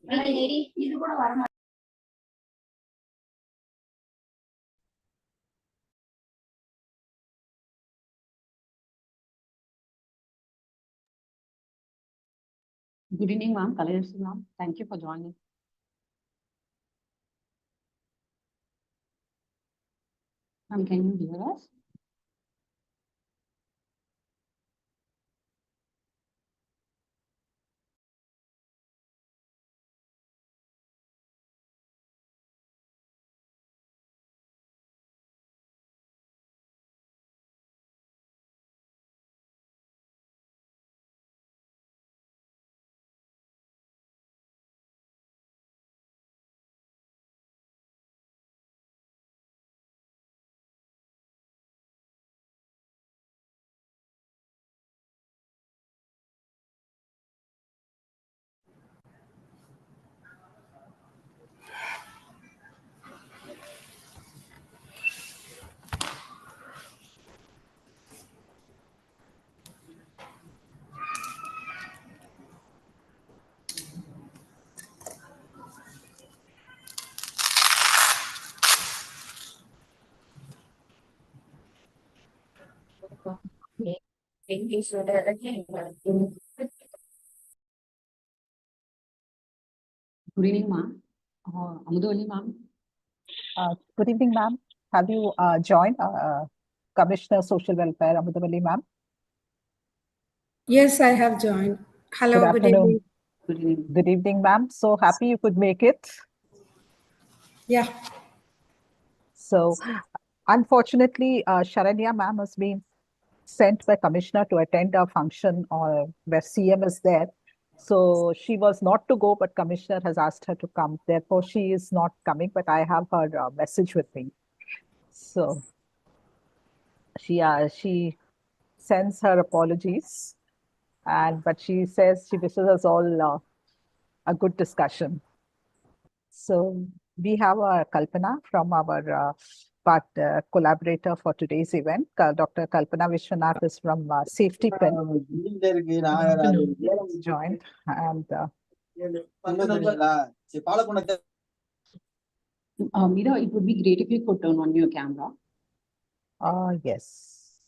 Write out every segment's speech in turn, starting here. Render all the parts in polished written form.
Good evening, ma'am. Kalayarsi, ma'am. Thank you for joining. Ma'am, can you hear us? Good evening, ma'am. Amudoli, ma'am. Good evening, ma'am. Have you joined Commissioner Social Welfare, Amudavali, ma'am? Yes, I have joined. Hello, Good good afternoon. evening. Good evening. Good evening, ma'am. So happy you could make it. Yeah, So unfortunately, Sharanya ma'am has been sent by Commissioner to attend a function or where CM is there. So she was not to go, but Commissioner has asked her to come. Therefore, she is not coming, but I have her message with me. So she sends her apologies, but she says she wishes us all a good discussion. So we have Kalpana from our collaborator for today's event. Dr. Kalpana Vishwanath is from Safety Pin. Joined and Mira, it would be great if you could turn on your camera. yes.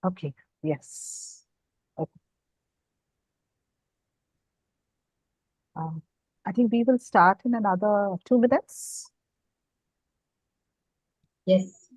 Okay. Yes. Okay. I think we will start in another 2 minutes. Yes.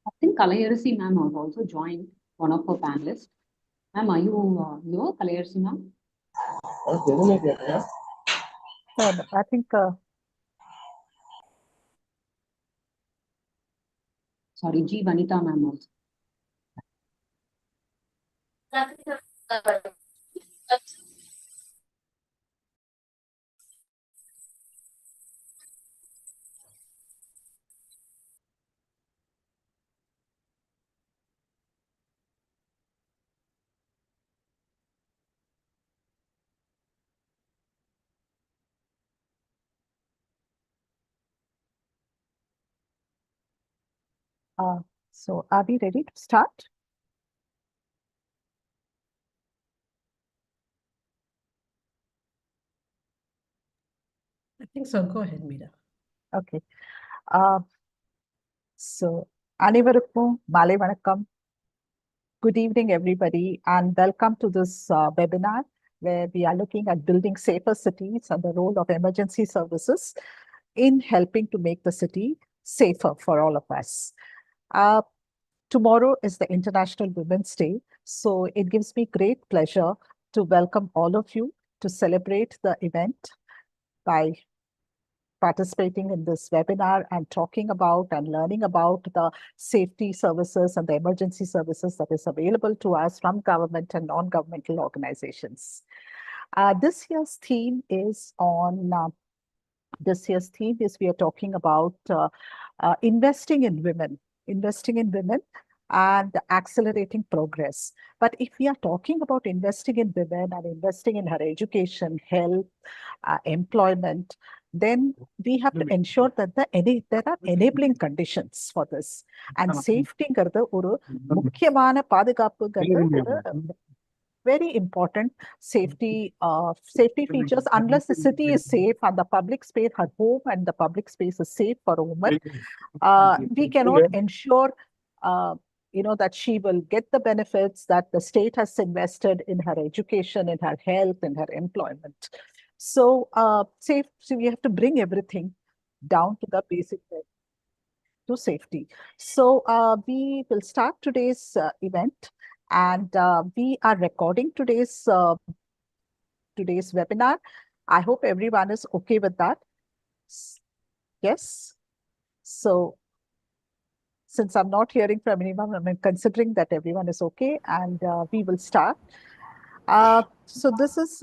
I think Kalayarsi ma'am has also joined, one of our panelists. Ma'am, are you here, Kalayarsi ma'am? I think Sorry, G. Vanita ma'am also. so are we ready to start? I think so. Go ahead, Mira. Okay. So அனைவருக்கும் மாலை வணக்கம். Good evening, everybody, and welcome to this webinar where we are looking at building safer cities and the role of emergency services in helping to make the city safer for all of us. Tomorrow is the International Women's Day, so it gives me great pleasure to welcome all of you to celebrate the event by participating in this webinar and talking about and learning about the safety services and the emergency services that is available to us from government and non-governmental organizations. This year's theme is we are talking about investing in women and accelerating progress. But if we are talking about investing in women and investing in her education, health, employment, then we have to ensure that there are enabling conditions for this. And safety-ங்கிறது ஒரு முக்கியமான பாதுகாப்புங்கிறது ஒரு very important safety features. Unless the city is safe and the public space, her home and the public space is safe for a woman, we cannot ensure that she will get the benefits that the state has invested in her education, in her health, in her employment. So we have to bring everything down to the basic to safety. So we will start today's event, and we are recording today's webinar. I hope everyone is okay with that. Yes. So since I'm not hearing from anyone, I'm considering that everyone is okay, and we will start. So this is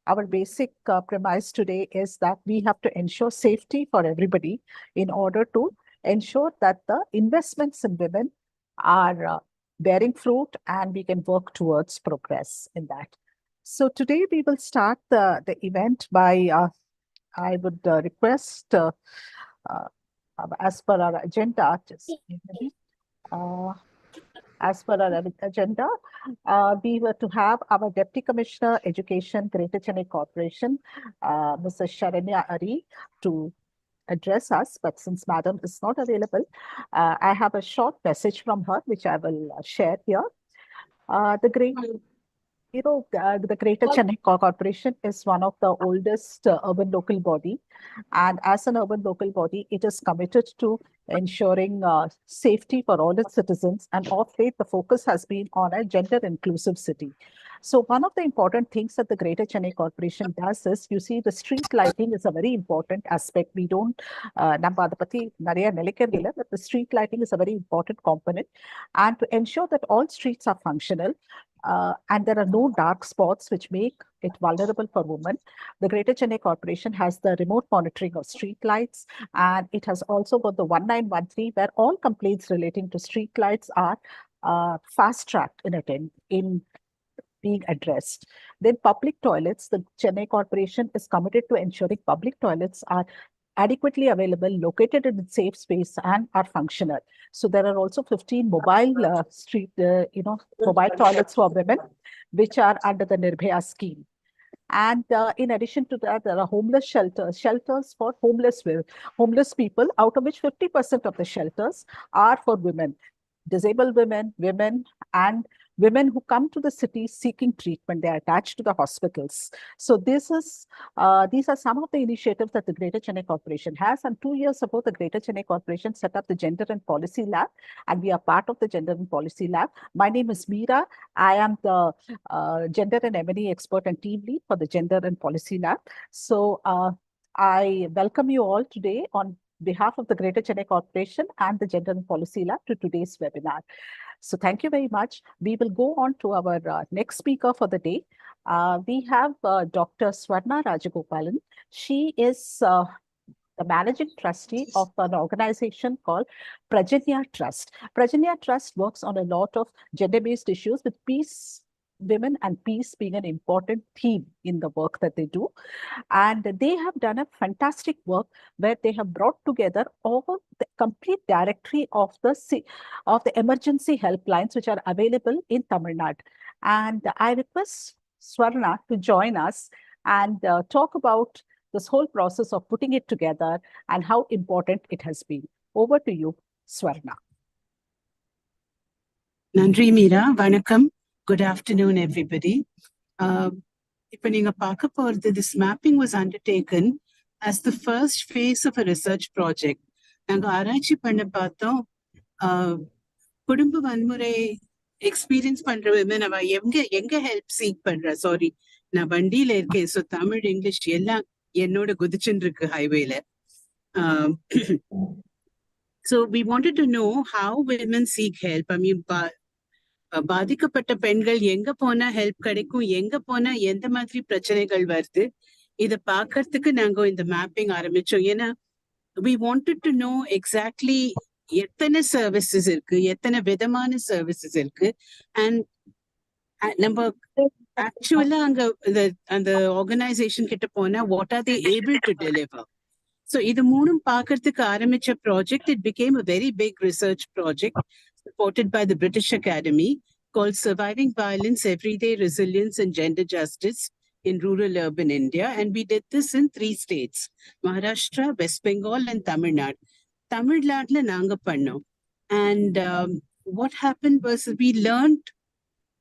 our basic premise today is that we have to ensure safety for everybody in order to ensure that the investments in women are bearing fruit and we can work towards progress in that. So today we will start the event by, I would request, as per our agenda, as per our agenda, we were to have our Deputy Commissioner, Education, Greater Chennai Corporation, Mrs. Sharanya Ari, to address us. But since Madam is not available, I have a short message from her, which I will share here. The Greater Chennai Corporation is one of the oldest urban local body. And as an urban local body, it is committed to ensuring safety for all its citizens. And of late, the focus has been on a gender inclusive city. So one of the important things that the Greater Chennai Corporation does is, you see, the street lighting is a very important aspect. We don't, but the street lighting is a very important component. And to ensure that all streets are functional, and there are no dark spots which make it vulnerable for women, the Greater Chennai Corporation has the remote monitoring of street lights, and it has also got the 1913, where all complaints relating to street lights are fast-tracked in being addressed. Then public toilets, the Chennai Corporation is committed to ensuring public toilets are adequately available, located in a safe space, and are functional. So there are also 15 mobile mobile toilets for women, which are under the Nirbhaya scheme. And in addition to that, there are homeless shelters for homeless people, out of which 50% of the shelters are for women, disabled women, and women who come to the city seeking treatment. They are attached to the hospitals. So these are some of the initiatives that the Greater Chennai Corporation has. And 2 years ago, the Greater Chennai Corporation set up the Gender and Policy Lab, and we are part of the Gender and Policy Lab. My name is Meera. I am the Gender and M&E expert and team lead for the Gender and Policy Lab. So I welcome you all today on behalf of the Greater Chennai Corporation and the Gender and Policy Lab to today's webinar. So thank you very much. We will go on to our next speaker for the day. We have Dr. Swarna Rajagopalan. She is the managing trustee of an organization called Prajanya Trust. Prajanya Trust works on a lot of gender-based issues, with peace, women and peace being an important theme in the work that they do. And they have done a fantastic work where they have brought together all the complete directory of the emergency helplines which are available in Tamil Nadu. And I request Swarna to join us and talk about this whole process of putting it together and how important it has been. Over to you, Swarna. நன்றி மீரா. வணக்கம். Good afternoon, everybody. இப்ப நீங்க பார்க்க போறது, this mapping was undertaken as the first phase of a research project. நாங்க ஆராய்ச்சி பண்ண பார்த்தோம், குடும்ப வன்முறை எக்ஸ்பீரியன்ஸ் பண்ற women அவ எங்க ஹெல்ப் சீக் பண்றா. சாரி, நான் வண்டியில இருக்கேன். ஸோ தமிழ் இங்கிலீஷ் எல்லாம் என்னோட குதிச்சுன்னு இருக்கு ஹைவேல. So we wanted to know how women seek help. I mean, பாதிக்கப்பட்ட பெண்கள் எங்க போனா ஹெல்ப் கிடைக்கும், எங்க போனா எந்த மாதிரி பிரச்சனைகள் வருது, இத பாக்குறதுக்கு நாங்க இந்த மேப்பிங் ஆரம்பிச்சோம். ஏன்னா we wanted to know exactly எத்தனை சர்வீசஸ் இருக்கு, எத்தனை விதமான சர்வீசஸ் இருக்கு, அண்ட் நம்ம ஆக்சுவலா அங்க அந்த ஆர்கனைசேஷன் கிட்ட போனா what are they able to deliver. So இது மூணும் பாக்குறதுக்கு ஆரம்பிச்ச project. It became a very big research project supported by the British Academy called Surviving Violence, Everyday Resilience and Gender Justice in Rural Urban India. And we did this in 3 states, Maharashtra, West Bengal and Tamil Nadu. Tamil Nadu naanga pannom. And what happened was we learned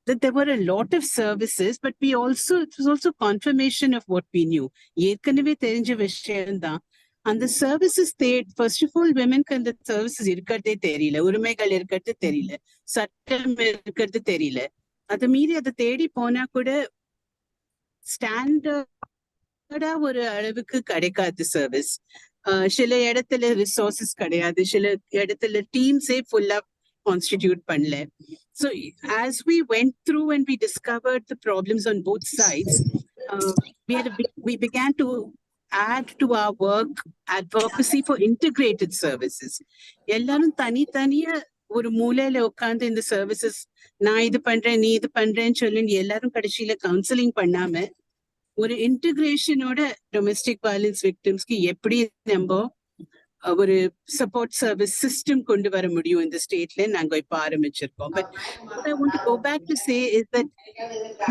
that there were a lot of services, but it was also confirmation of what we knew. ஏற்கனவே தெரிஞ்ச விஷயம் தான். அந்த services first of all விமென்க்கு அந்த services இருக்கிறதே தெரியல, உரிமைகள் இருக்கிறது தெரியல, சட்டம் இருக்கிறது தெரியல. அதை மீறி அதை தேடி போனா கூட ஸ்டாண்டர்டா ஒரு அளவுக்கு கிடைக்காது சர்வீஸ். சில இடத்துல ரிசோர்சஸ் கிடையாது, சில இடத்துல டீம்ஸே ஃபுல்லா constitute பண்ணல. So as we went through and we discovered the problems on both sides, we began to add to our work advocacy for integrated services. எல்லாரும் தனித்தனியா ஒரு மூலையில உட்கார்ந்து இந்த சர்வீசஸ் நான் இது பண்றேன் நீ இது பண்றேன்னு சொல்லி எல்லாரும் கடைசியில கவுன்சிலிங் பண்ணாம ஒரு இன்டிகிரேஷனோட டொமெஸ்டிக் வயலன்ஸ் விக்டிம்ஸ்க்கு எப்படி நம்ம ஒரு சப்போர்ட் சர்வீஸ் சிஸ்டம் கொண்டு வர முடியும் இந்த ஸ்டேட்ல நாங்க இப்ப ஆரம்பிச்சிருக்கோம். But what I want to go back to say is that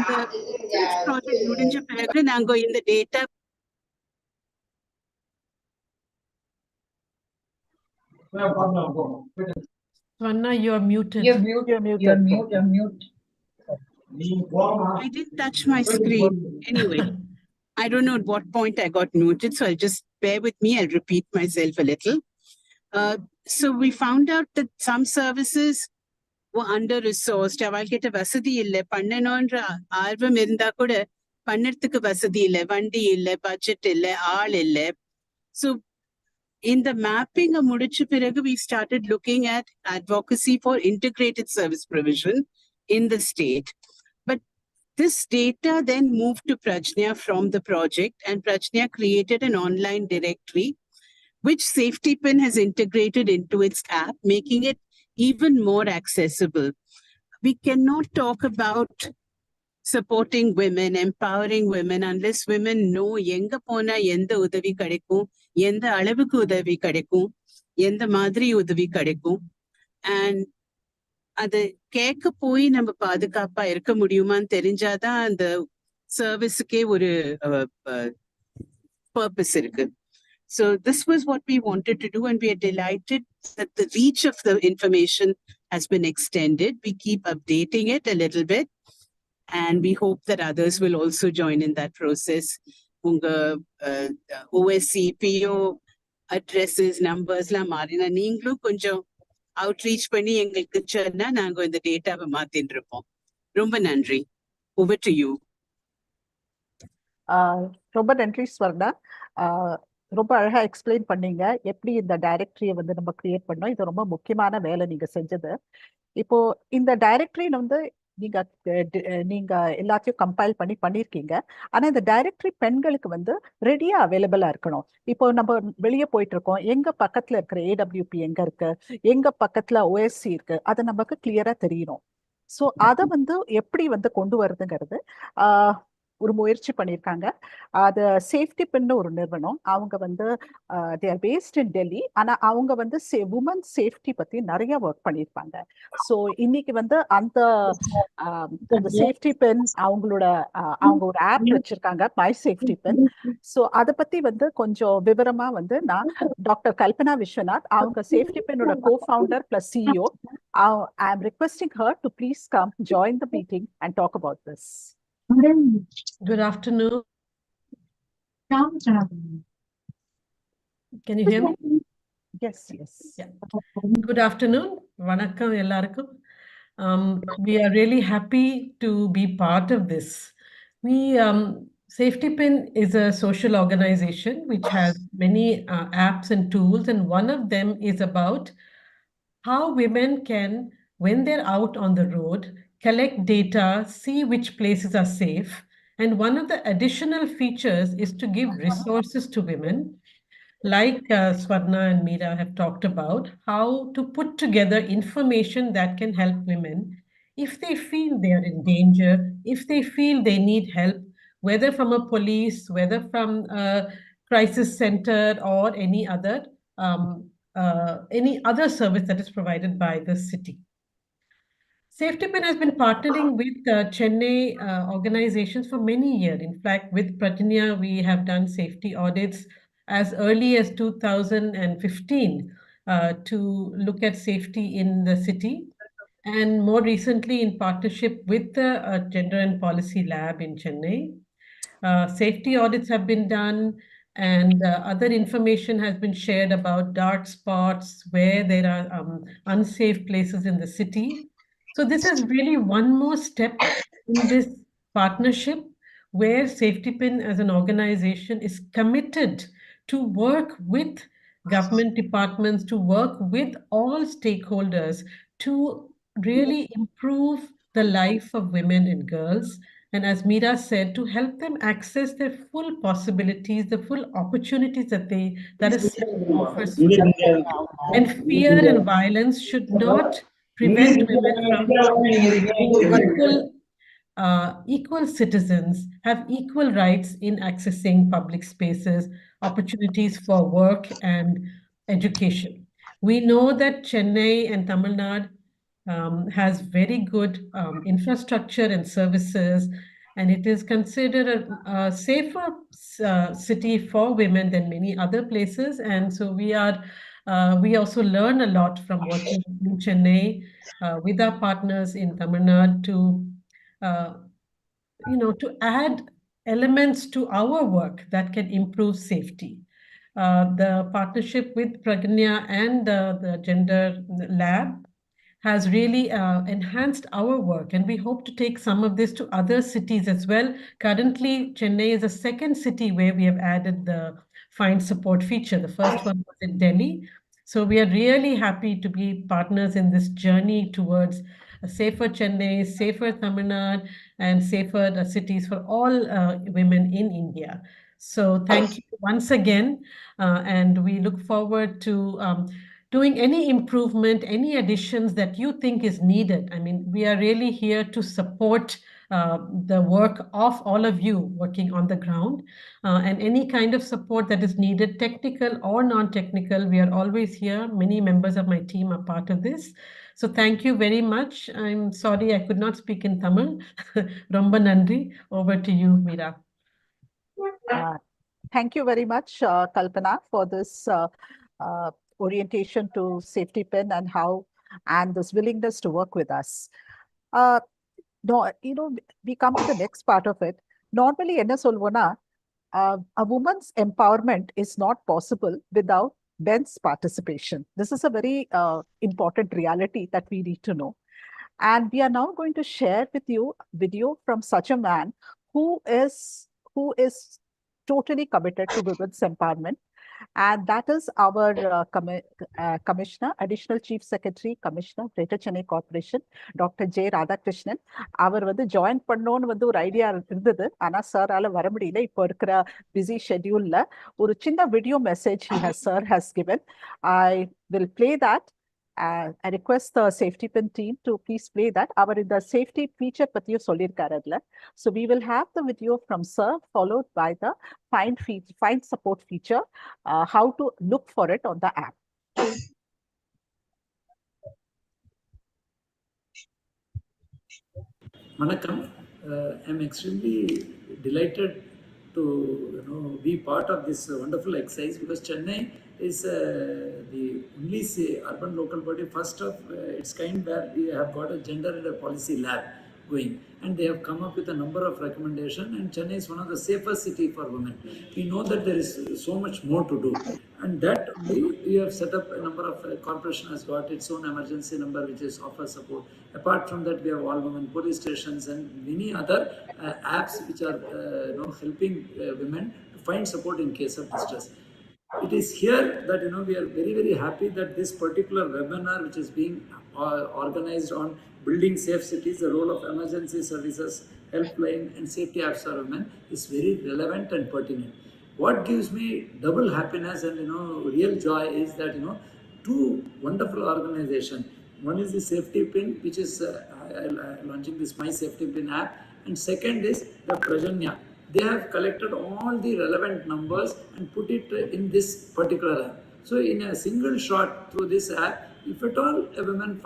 இந்த research project முடிஞ்ச பிறகு நாங்க இந்த data Swarna, you're muted. You're muted. I didn't touch my screen. Anyway, I don't know at what point I got muted, so I'll just bear with me. I'll repeat myself a little. So we found out that some services were under-resourced. அவள்கிட்ட வசதி இல்லை, பண்ணணும்ன்ற ஆர்வம் இருந்தா கூட பண்ணறதுக்கு வசதி இல்லை, வண்டி இல்லை, பட்ஜெட் இல்லை, ஆள் இல்லை. So in the mapping முடிச்ச பிறகு we started looking at advocacy for integrated service provision in the state. But this data then moved to Prajanya from the project, and Prajanya created an online directory which SafetyPin has integrated into its app, making it even more accessible. We cannot talk about supporting women, empowering women, unless women know எங்க போனா எந்த உதவி கிடைக்கும், எந்த அளவுக்கு உதவி கிடைக்கும், எந்த மாதிரி உதவி கிடைக்கும். And அது கேட்க போய் நம்ம பாதுகாப்பா இருக்க முடியுமான்னு தெரிஞ்சாதான் அந்த சர்வீஸுக்கே ஒரு பர்பஸ் இருக்கு. So this was what we wanted to do, and we are delighted that the reach of the information has been extended. We keep updating it a little bit, and we hope that others will also join in that process. Unga OSC, PO addresses, numbers la marina neenglu konjam outreach பண்ணி எங்களுக்கு சொன்னா நாங்க இந்த டேட்டாவை மாத்திட்டு இருப்போம். ரொம்ப நன்றி. Over to you. ரொம்ப நன்றி ஸ்வர்ணா. ரொம்ப அழகா எக்ஸ்பிளைன் பண்ணீங்க எப்படி இந்த டைரக்டரியை வந்து நம்ம கிரியேட் பண்ணோம். இது ரொம்ப முக்கியமான வேலை நீங்க செஞ்சது. இப்போ இந்த டைரக்டரி வந்து நீங்க எல்லாத்தையும் கம்பைல் பண்ணிருக்கீங்க. ஆனா இந்த டைரக்டரி பெண்களுக்கு வந்து ரெடியா அவைலபிளா இருக்கணும். இப்போ நம்ம வெளியே போயிட்டு இருக்கோம், எங்க பக்கத்துல இருக்கிற AWP எங்க இருக்கு, எங்க பக்கத்துல OSC இருக்கு, அது நமக்கு கிளியரா தெரியணும். ஸோ அதை வந்து எப்படி வந்து கொண்டு வருதுங்கிறது ஒரு முயற்சி பண்ணியிருக்காங்க. அது SafetyPin ஒரு நிறுவனம். அவங்க வந்து they are based in Delhi. ஆனா அவங்க வந்து உமன் சேஃப்டி பத்தி நிறைய ஒர்க் பண்ணியிருப்பாங்க. ஸோ இன்னைக்கு வந்து அந்த SafetyPin அவங்க ஒரு ஆப் வச்சிருக்காங்க, மை SafetyPin. ஸோ அதை பத்தி வந்து கொஞ்சம் விவரமா வந்து நான் டாக்டர் கல்பனா விஸ்வநாத், அவங்க SafetyPin co founder plus CEO, I'm requesting her to please come join the meeting and talk about this. Good afternoon. Can you hear me? Yes, yes. Yeah. Good afternoon. Vanakkam ellarkum. We are really happy to be part of this. Safety Pin is a social organization which has many apps and tools, and one of them is about how women can, when they're out on the road, collect data, see which places are safe. And one of the additional features is to give resources to women, like Swarna and Meera have talked about, how to put together information that can help women if they feel they are in danger, if they feel they need help, whether from a police, whether from a crisis center, or any other service that is provided by the city. Safety Pin has been partnering with Chennai organizations for many years. In fact, with Prajanya, we have done safety audits as early as 2015 to look at safety in the city. And more recently, in partnership with the Gender and Policy Lab in Chennai. Safety audits have been done, and other information has been shared about dark spots where there are unsafe places in the city. So this is really one more step in this partnership where Safety Pin as an organization is committed to work with government departments, to work with all stakeholders to really improve the life of women and girls. And as Meera said, to help them access their full possibilities, the full opportunities that a city offers for them. And fear and violence should not prevent women from being equal citizens, have equal rights in accessing public spaces, opportunities for work and education. We know that Chennai and Tamil Nadu has very good infrastructure and services, and it is considered a safer city for women than many other places. And so we also learn a lot from working in Chennai with our partners in Tamil Nadu uh, to add elements to our work that can improve safety. The partnership with Prajanya and the Gender Lab has really enhanced our work, and we hope to take some of this to other cities as well. Currently, Chennai is the second city where we have added the Find Support feature. The first one was in Delhi. So we are really happy to be partners in this journey towards a safer Chennai, safer Tamil Nadu, and safer cities for all women in India. So thank you once again, and we look forward to doing any improvement, any additions that you think is needed. I mean, we are really here to support the work of all of you working on the ground, and any kind of support that is needed, technical or non-technical, we are always here. Many members of my team are part of this. So thank you very much. I'm sorry I could not speak in Tamil. Romba nandri. Over to you, Meera. Thank you very much, Kalpana, for this orientation to Safety Pin and this willingness to work with us. No, we come to the next part of it. Normally, என்ன சொல்வோனா, a woman's empowerment is not possible without men's participation. This is a very important reality that we need to know. And we are now going to share with you a video from such a man who is totally committed to women's empowerment. And that is our Commissioner, Additional Chief Secretary, Commissioner, Greater Chennai Corporation, Dr. J. Radhakrishnan. Our join பண்ணோன்னு ஒரு idea இருந்தது. ஆனா சாரால வர முடியல. இப்போ இருக்கிற busy ஷெட்யூல்ல ஒரு சின்ன video message sir has given. I will play that. I request the Safety Pin team to please play that. அவர் இந்த safety feature பத்தியும் சொல்லியிருக்காரு அதுல. So we will have the video from sir followed by the find support feature, how to look for it on the app. Vanakkam. I'm extremely delighted to be part of this wonderful exercise because Chennai is the only urban local body first of its kind where we have got a gender and a policy lab going, and they have come up with a number of recommendations, and Chennai is one of the safest city for women. We know that there is so much more to do, and that we have set up a number of corporation has got its own emergency number which is offer support. Apart from that, we have all women police stations and many other apps which are helping women to find support in case of distress. It is here that we are very happy that this particular webinar which is being organized on building safe cities, the role of emergency services, helpline and safety apps for women is very relevant and pertinent. What gives me double happiness and real joy is that two wonderful organizations. One is the safety pin, which is launching this My Safety Pin app, and second is the Prajanya. They have collected all the relevant numbers and put it in this particular app. So in a single shot through this app, if at all a woman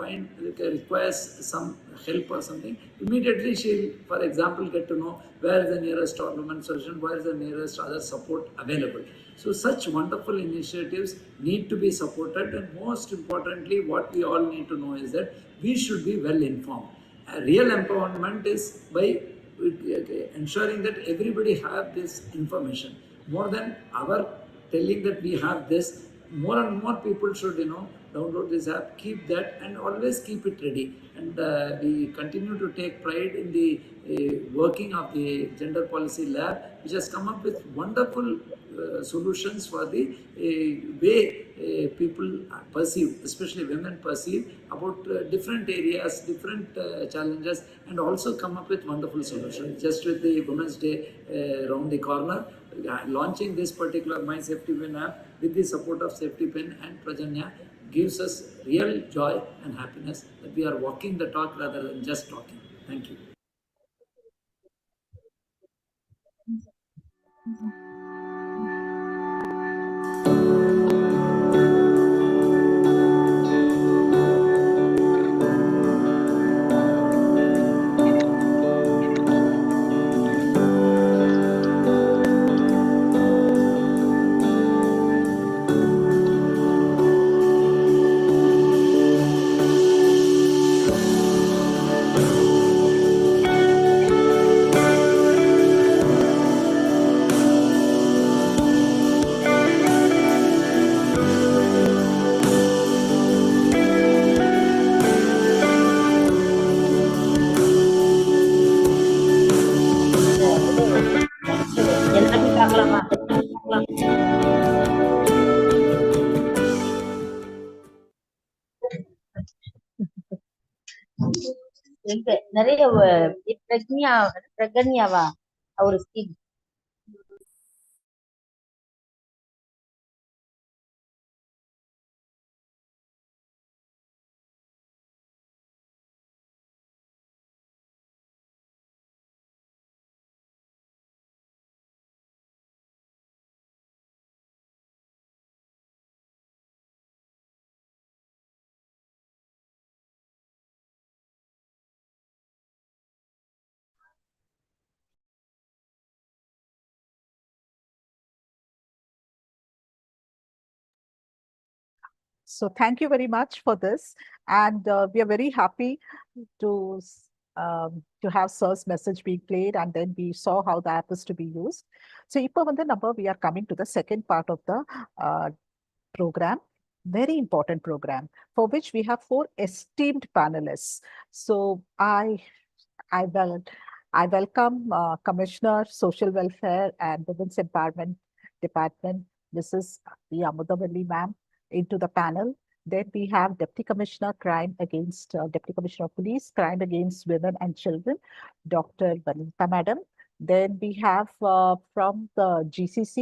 requires some help or something, immediately she'll, for example, get to know where is the nearest women solution, where is the nearest other support available. So such wonderful initiatives need to be supported, and most importantly, what we all need to know is that we should be well informed. A real empowerment is by ensuring that everybody have this information. More than our telling that we have this, more and more people should download this app, keep that, and always keep it ready. And we continue to take pride in the working of the gender policy lab, which has come up with wonderful solutions for the way people perceive, especially women perceive about different areas, different challenges, and also come up with wonderful solutions. Just with the Women's Day around the corner, launching this particular My Safety Pin app with the support of Safety Pin and Prajanya gives us real joy and happiness that we are walking the talk rather than just talking. Thank you. எல்லாத்தையும் பார்க்கலாமா? பார்க்கலாம். எங்க நிறைய பிரகன்யாவா அவரு scheme So thank you very much for this. And we are very happy to have Sir's message being played, and then we saw how the app is to be used. So we are coming to the second part of the program, very important program, for which we have 4 esteemed panelists. So I welcome Commissioner Social Welfare and Women's Empowerment Department, Mrs. Amudavalli ma'am, into the panel. Then we have Deputy Commissioner Deputy Commissioner of Police, Crime Against Women and Children, Dr. Vanita madam. Then we have from the GCC,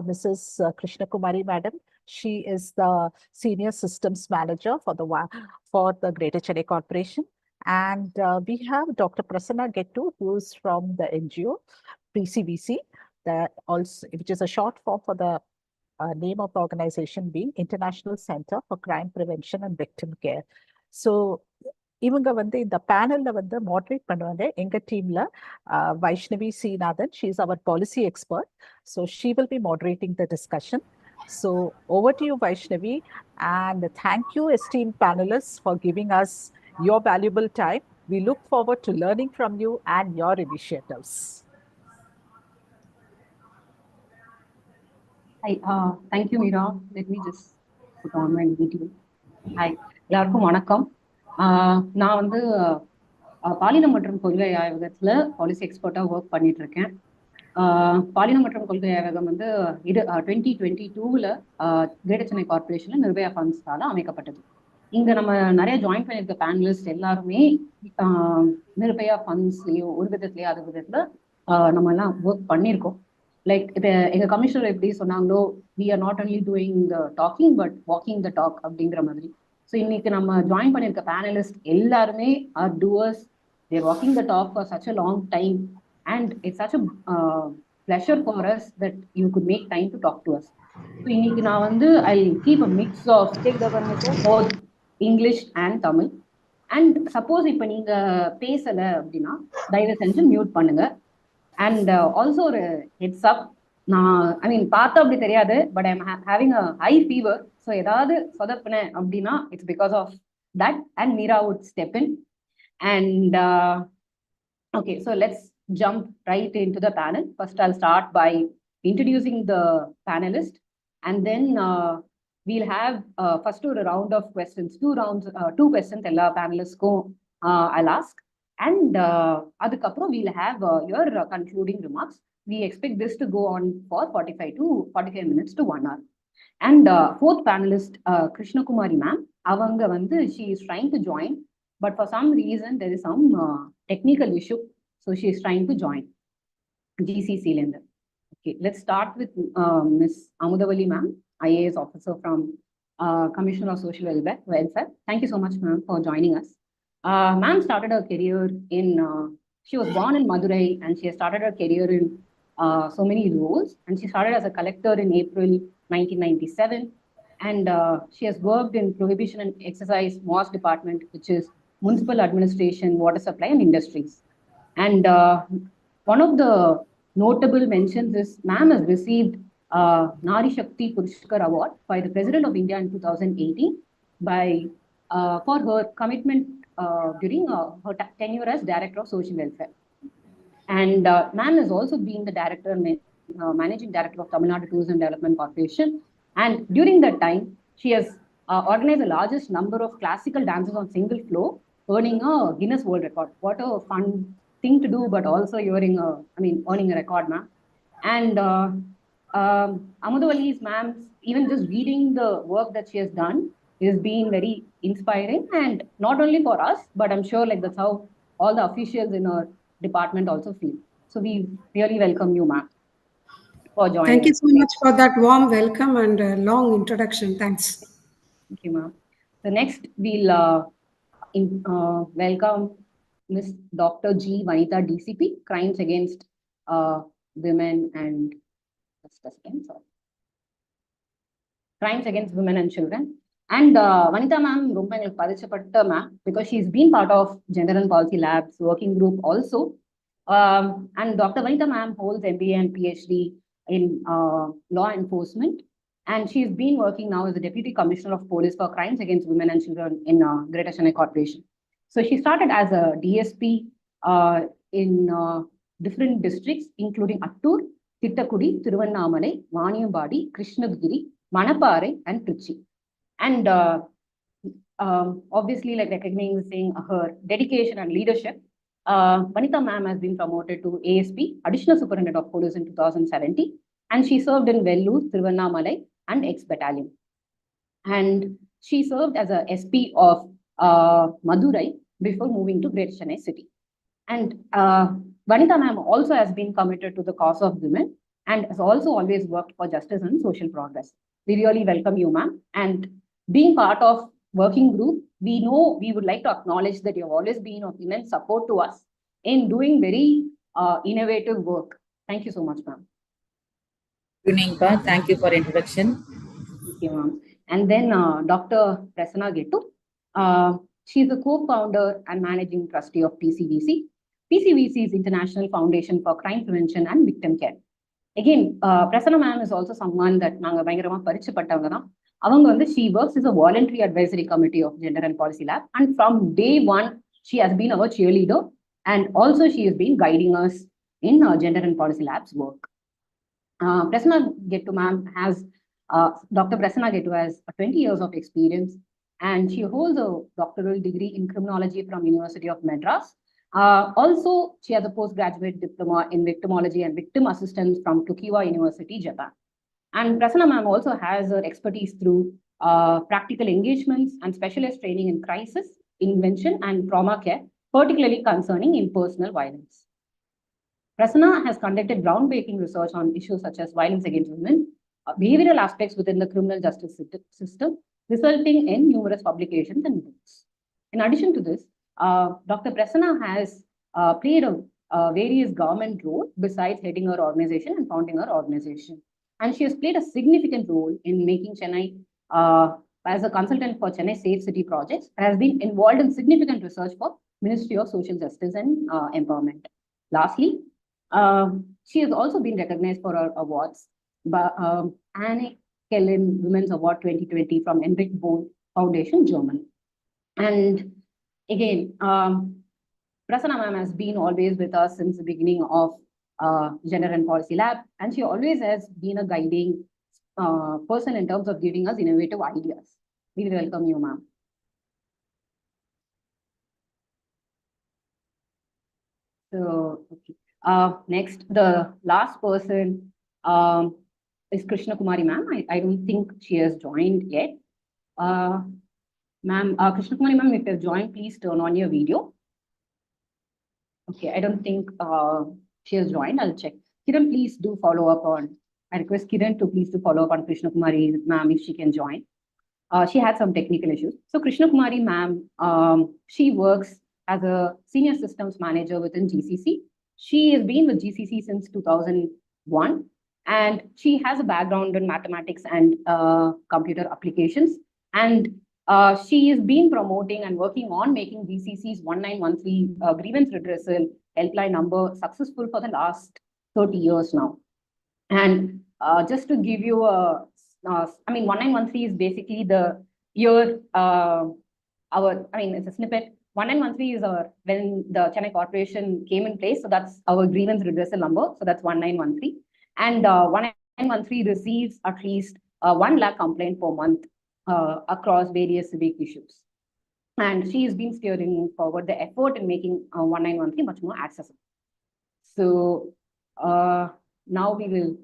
Mrs. Krishna Kumari madam. She is the Senior Systems Manager for the Greater Chennai Corporation. And we have Dr. Prasanna Gettu, who is from the NGO, PCVC, which is a short form for the name of the organization being International Center for Crime Prevention and Victim Care. So, இவங்க இந்த பேனல்ல moderate பண்ணுவாங்க எங்க டீம்ல Vaishnavi C. Nathan. She is our policy expert. So she will be moderating the discussion. So over to you, Vaishnavi, and thank you, esteemed panelists, for giving us your valuable time. We look forward to learning from you and your initiatives. Hi, thank you, Meera. Let me just put on my video. Hi, எல்லாருக்கும் வணக்கம். நான் வந்து பாலினம் மற்றும் கொள்கை ஆய்வகத்துல policy எக்ஸ்பர்ட்டா work பண்ணிட்டு இருக்கேன். பாலினம் மற்றும் கொள்கை ஆய்வகம் வந்து 2022ல கிரேட்டர் சென்னை கார்பரேஷன்ல நிர்பயா ஃபண்ட்ஸால அமைக்கப்பட்டது. இங்க நம்ம நிறைய ஜாயின் பண்ணியிருக்க பேனலிஸ்ட் எல்லாருமே நிர்பயா ஃபண்ட்ஸ்லயோ ஒரு விதத்துலயோ அது விதத்துல நம்ம எல்லாம் ஒர்க் பண்ணியிருக்கோம். லைக் இது எங்க கமிஷனர் எப்படி சொன்னாங்களோ, we are not only doing the talking but walking the talk அப்படிங்கிற மாதிரி. ஸோ இன்னைக்கு நம்ம ஜாயின் பண்ணியிருக்க பேனலிஸ்ட் எல்லாருமே are doers. They're walking the talk for such a long time and it's such a pleasure for us that you could make time to talk to us. So இன்னைக்கு நான் வந்து I keep a mix of take governance both English and Tamil. And suppose இப்போ நீங்க பேசல அப்படின்னா தயவு செஞ்சு mute பண்ணுங்க. அண்ட் ஆல்சோ ஒரு ஹெட்ஸ் அப், நான் ஐ மீன் பார்த்தா அப்படி தெரியாது, but I am having a high fever. So ஏதாவது சொதப்பினேன் அப்படின்னா it's because of that and Meera would step in. And okay, so let's jump right into the panel. First, I'll start by introducing the panelist, and then we'll have first a round of questions, two questions ella panelists ko I'll ask, and adukaprom we'll have your concluding remarks. We expect this to go on for 45 minutes to 1 hour. And fourth panelist, Krishna Kumari ma'am, avanga vandu she is trying to join, but for some reason there is some technical issue, so she is trying to join GCC lender. Okay, let's start with Ms. Amudavali ma'am, IAS officer from Commissioner of Social Welfare. Thank you so much ma'am for joining us. Ma'am started her career in, she was born in Madurai and she has started her career in so many roles, and she started as a collector in April 1997, and she has worked in Prohibition and Excise MOS department, which is Municipal Administration, Water Supply and Industries. And one of the notable mentions is ma'am has received Nari Shakti Purushkar Award by the President of India in 2018 by for her commitment during her tenure as Director of Social Welfare. And ma'am has also been the director and managing director of Tamil Nadu Tourism Development Corporation. And during that time, she has organized the largest number of classical dances on single floor, earning a Guinness World Record. What a fun thing to do, but also earning a record, ma'am. And Amudavali's ma'am, even just reading the work that she has done is being very inspiring, and not only for us, but I'm sure like that's how all the officials in our department also feel. So we really welcome you, ma'am, for joining. Thank you so much for that warm welcome and long introduction. Thanks. Thank you, ma'am. So next we'll welcome Ms. Dr. G. Vanitha, DCP, Crimes Against Women and Crimes Against Women and Children. And Vanitha ma'am, romba engalukku padichapatta ma'am, because she's been part of Gender and Policy Labs working group also. And Dr. Vanitha ma'am holds MBA and PhD in law enforcement, and she's been working now as the Deputy Commissioner of Police for Crimes Against Women and Children in Greater Chennai Corporation. So she started as a DSP in different districts, including Attur, Thittakudi, Thiruvannamalai, Vaniyambadi, Krishnagiri, Manaparai, and Trichy. And obviously, like recognizing her dedication and leadership, Vanitha ma'am has been promoted to ASP, Additional Superintendent of Police in 2017, and she served in Vellore, Thiruvannamalai, and X Battalion. And she served as a SP of Madurai before moving to Greater Chennai city. And Vanitha ma'am also has been committed to the cause of women and has also always worked for justice and social progress. We really welcome you, ma'am. And being part of working group, we know we would like to acknowledge that you have always been of immense support to us in doing very innovative work. Thank you so much, ma'am. Good evening, Pa. Thank you for introduction. Thank you, ma'am. And then Dr. Prasanna Gettu. She is the co-founder and managing trustee of PCVC. PCVC is International Foundation for Crime Prevention and Victim Care. again, Prasanna ma'am is also someone that நாங்க பயங்கரமா பரிச்சயப்பட்டவங்க தான். அவங்க வந்து she works as a voluntary advisory committee of Gender and Policy Lab, and from day one she has been our cheerleader, and also she has been guiding us in Gender and Policy Lab's work. Prasanna Gettu ma'am has Dr. Prasanna Gettu has 20 years of experience, and she holds a doctoral degree in criminology from University of Madras. Also, she has a postgraduate diploma in victimology and victim assistance from Tokiwa University, Japan. And Prasanna ma'am also has her expertise through practical engagements and specialist training in crisis, intervention, and trauma care, particularly concerning impersonal violence. Prasanna has conducted groundbreaking research on issues such as violence against women, behavioral aspects within the criminal justice system, resulting in numerous publications and books. In addition to this, Dr. Prasanna has played a various government role besides heading her organization and founding her organization. And she has played a significant role in making Chennai, as a consultant for Chennai Safe City projects, and has been involved in significant research for Ministry of Social Justice and Empowerment. Lastly, she has also been recognized for her awards by Anne Kellen Women's Award 2020 from Enric Boll Foundation, Germany. And again, Prasanna ma'am has been always with us since the beginning of Gender and Policy Lab, and she always has been a guiding person in terms of giving us innovative ideas. We welcome you, ma'am. So, okay. Next, the last person is Krishna Kumari ma'am. I don't think she has joined yet. Ma'am, Krishna Kumari ma'am, if you have joined, please turn on your video. Okay, I don't think she has joined. I'll check. Kiran, please do follow up on. I request Kiran to please do follow up on Krishna Kumari ma'am if she can join. She had some technical issues. So Krishna Kumari ma'am, she works as a senior systems manager within GCC. She has been with GCC since 2001, and she has a background in mathematics and computer applications. And she has been promoting and working on making GCC's 1913 grievance redressal helpline number successful for the last 30 years now. And just to give you a, 1913 is basically the year, it's a snippet. 1913 is when the Chennai Corporation came in place. So that's our grievance redressal number. So that's 1913. And 1913 receives at least 1 lakh complaint per month across various civic issues. And she has been steering forward the effort in making 1913 much more accessible. So now we will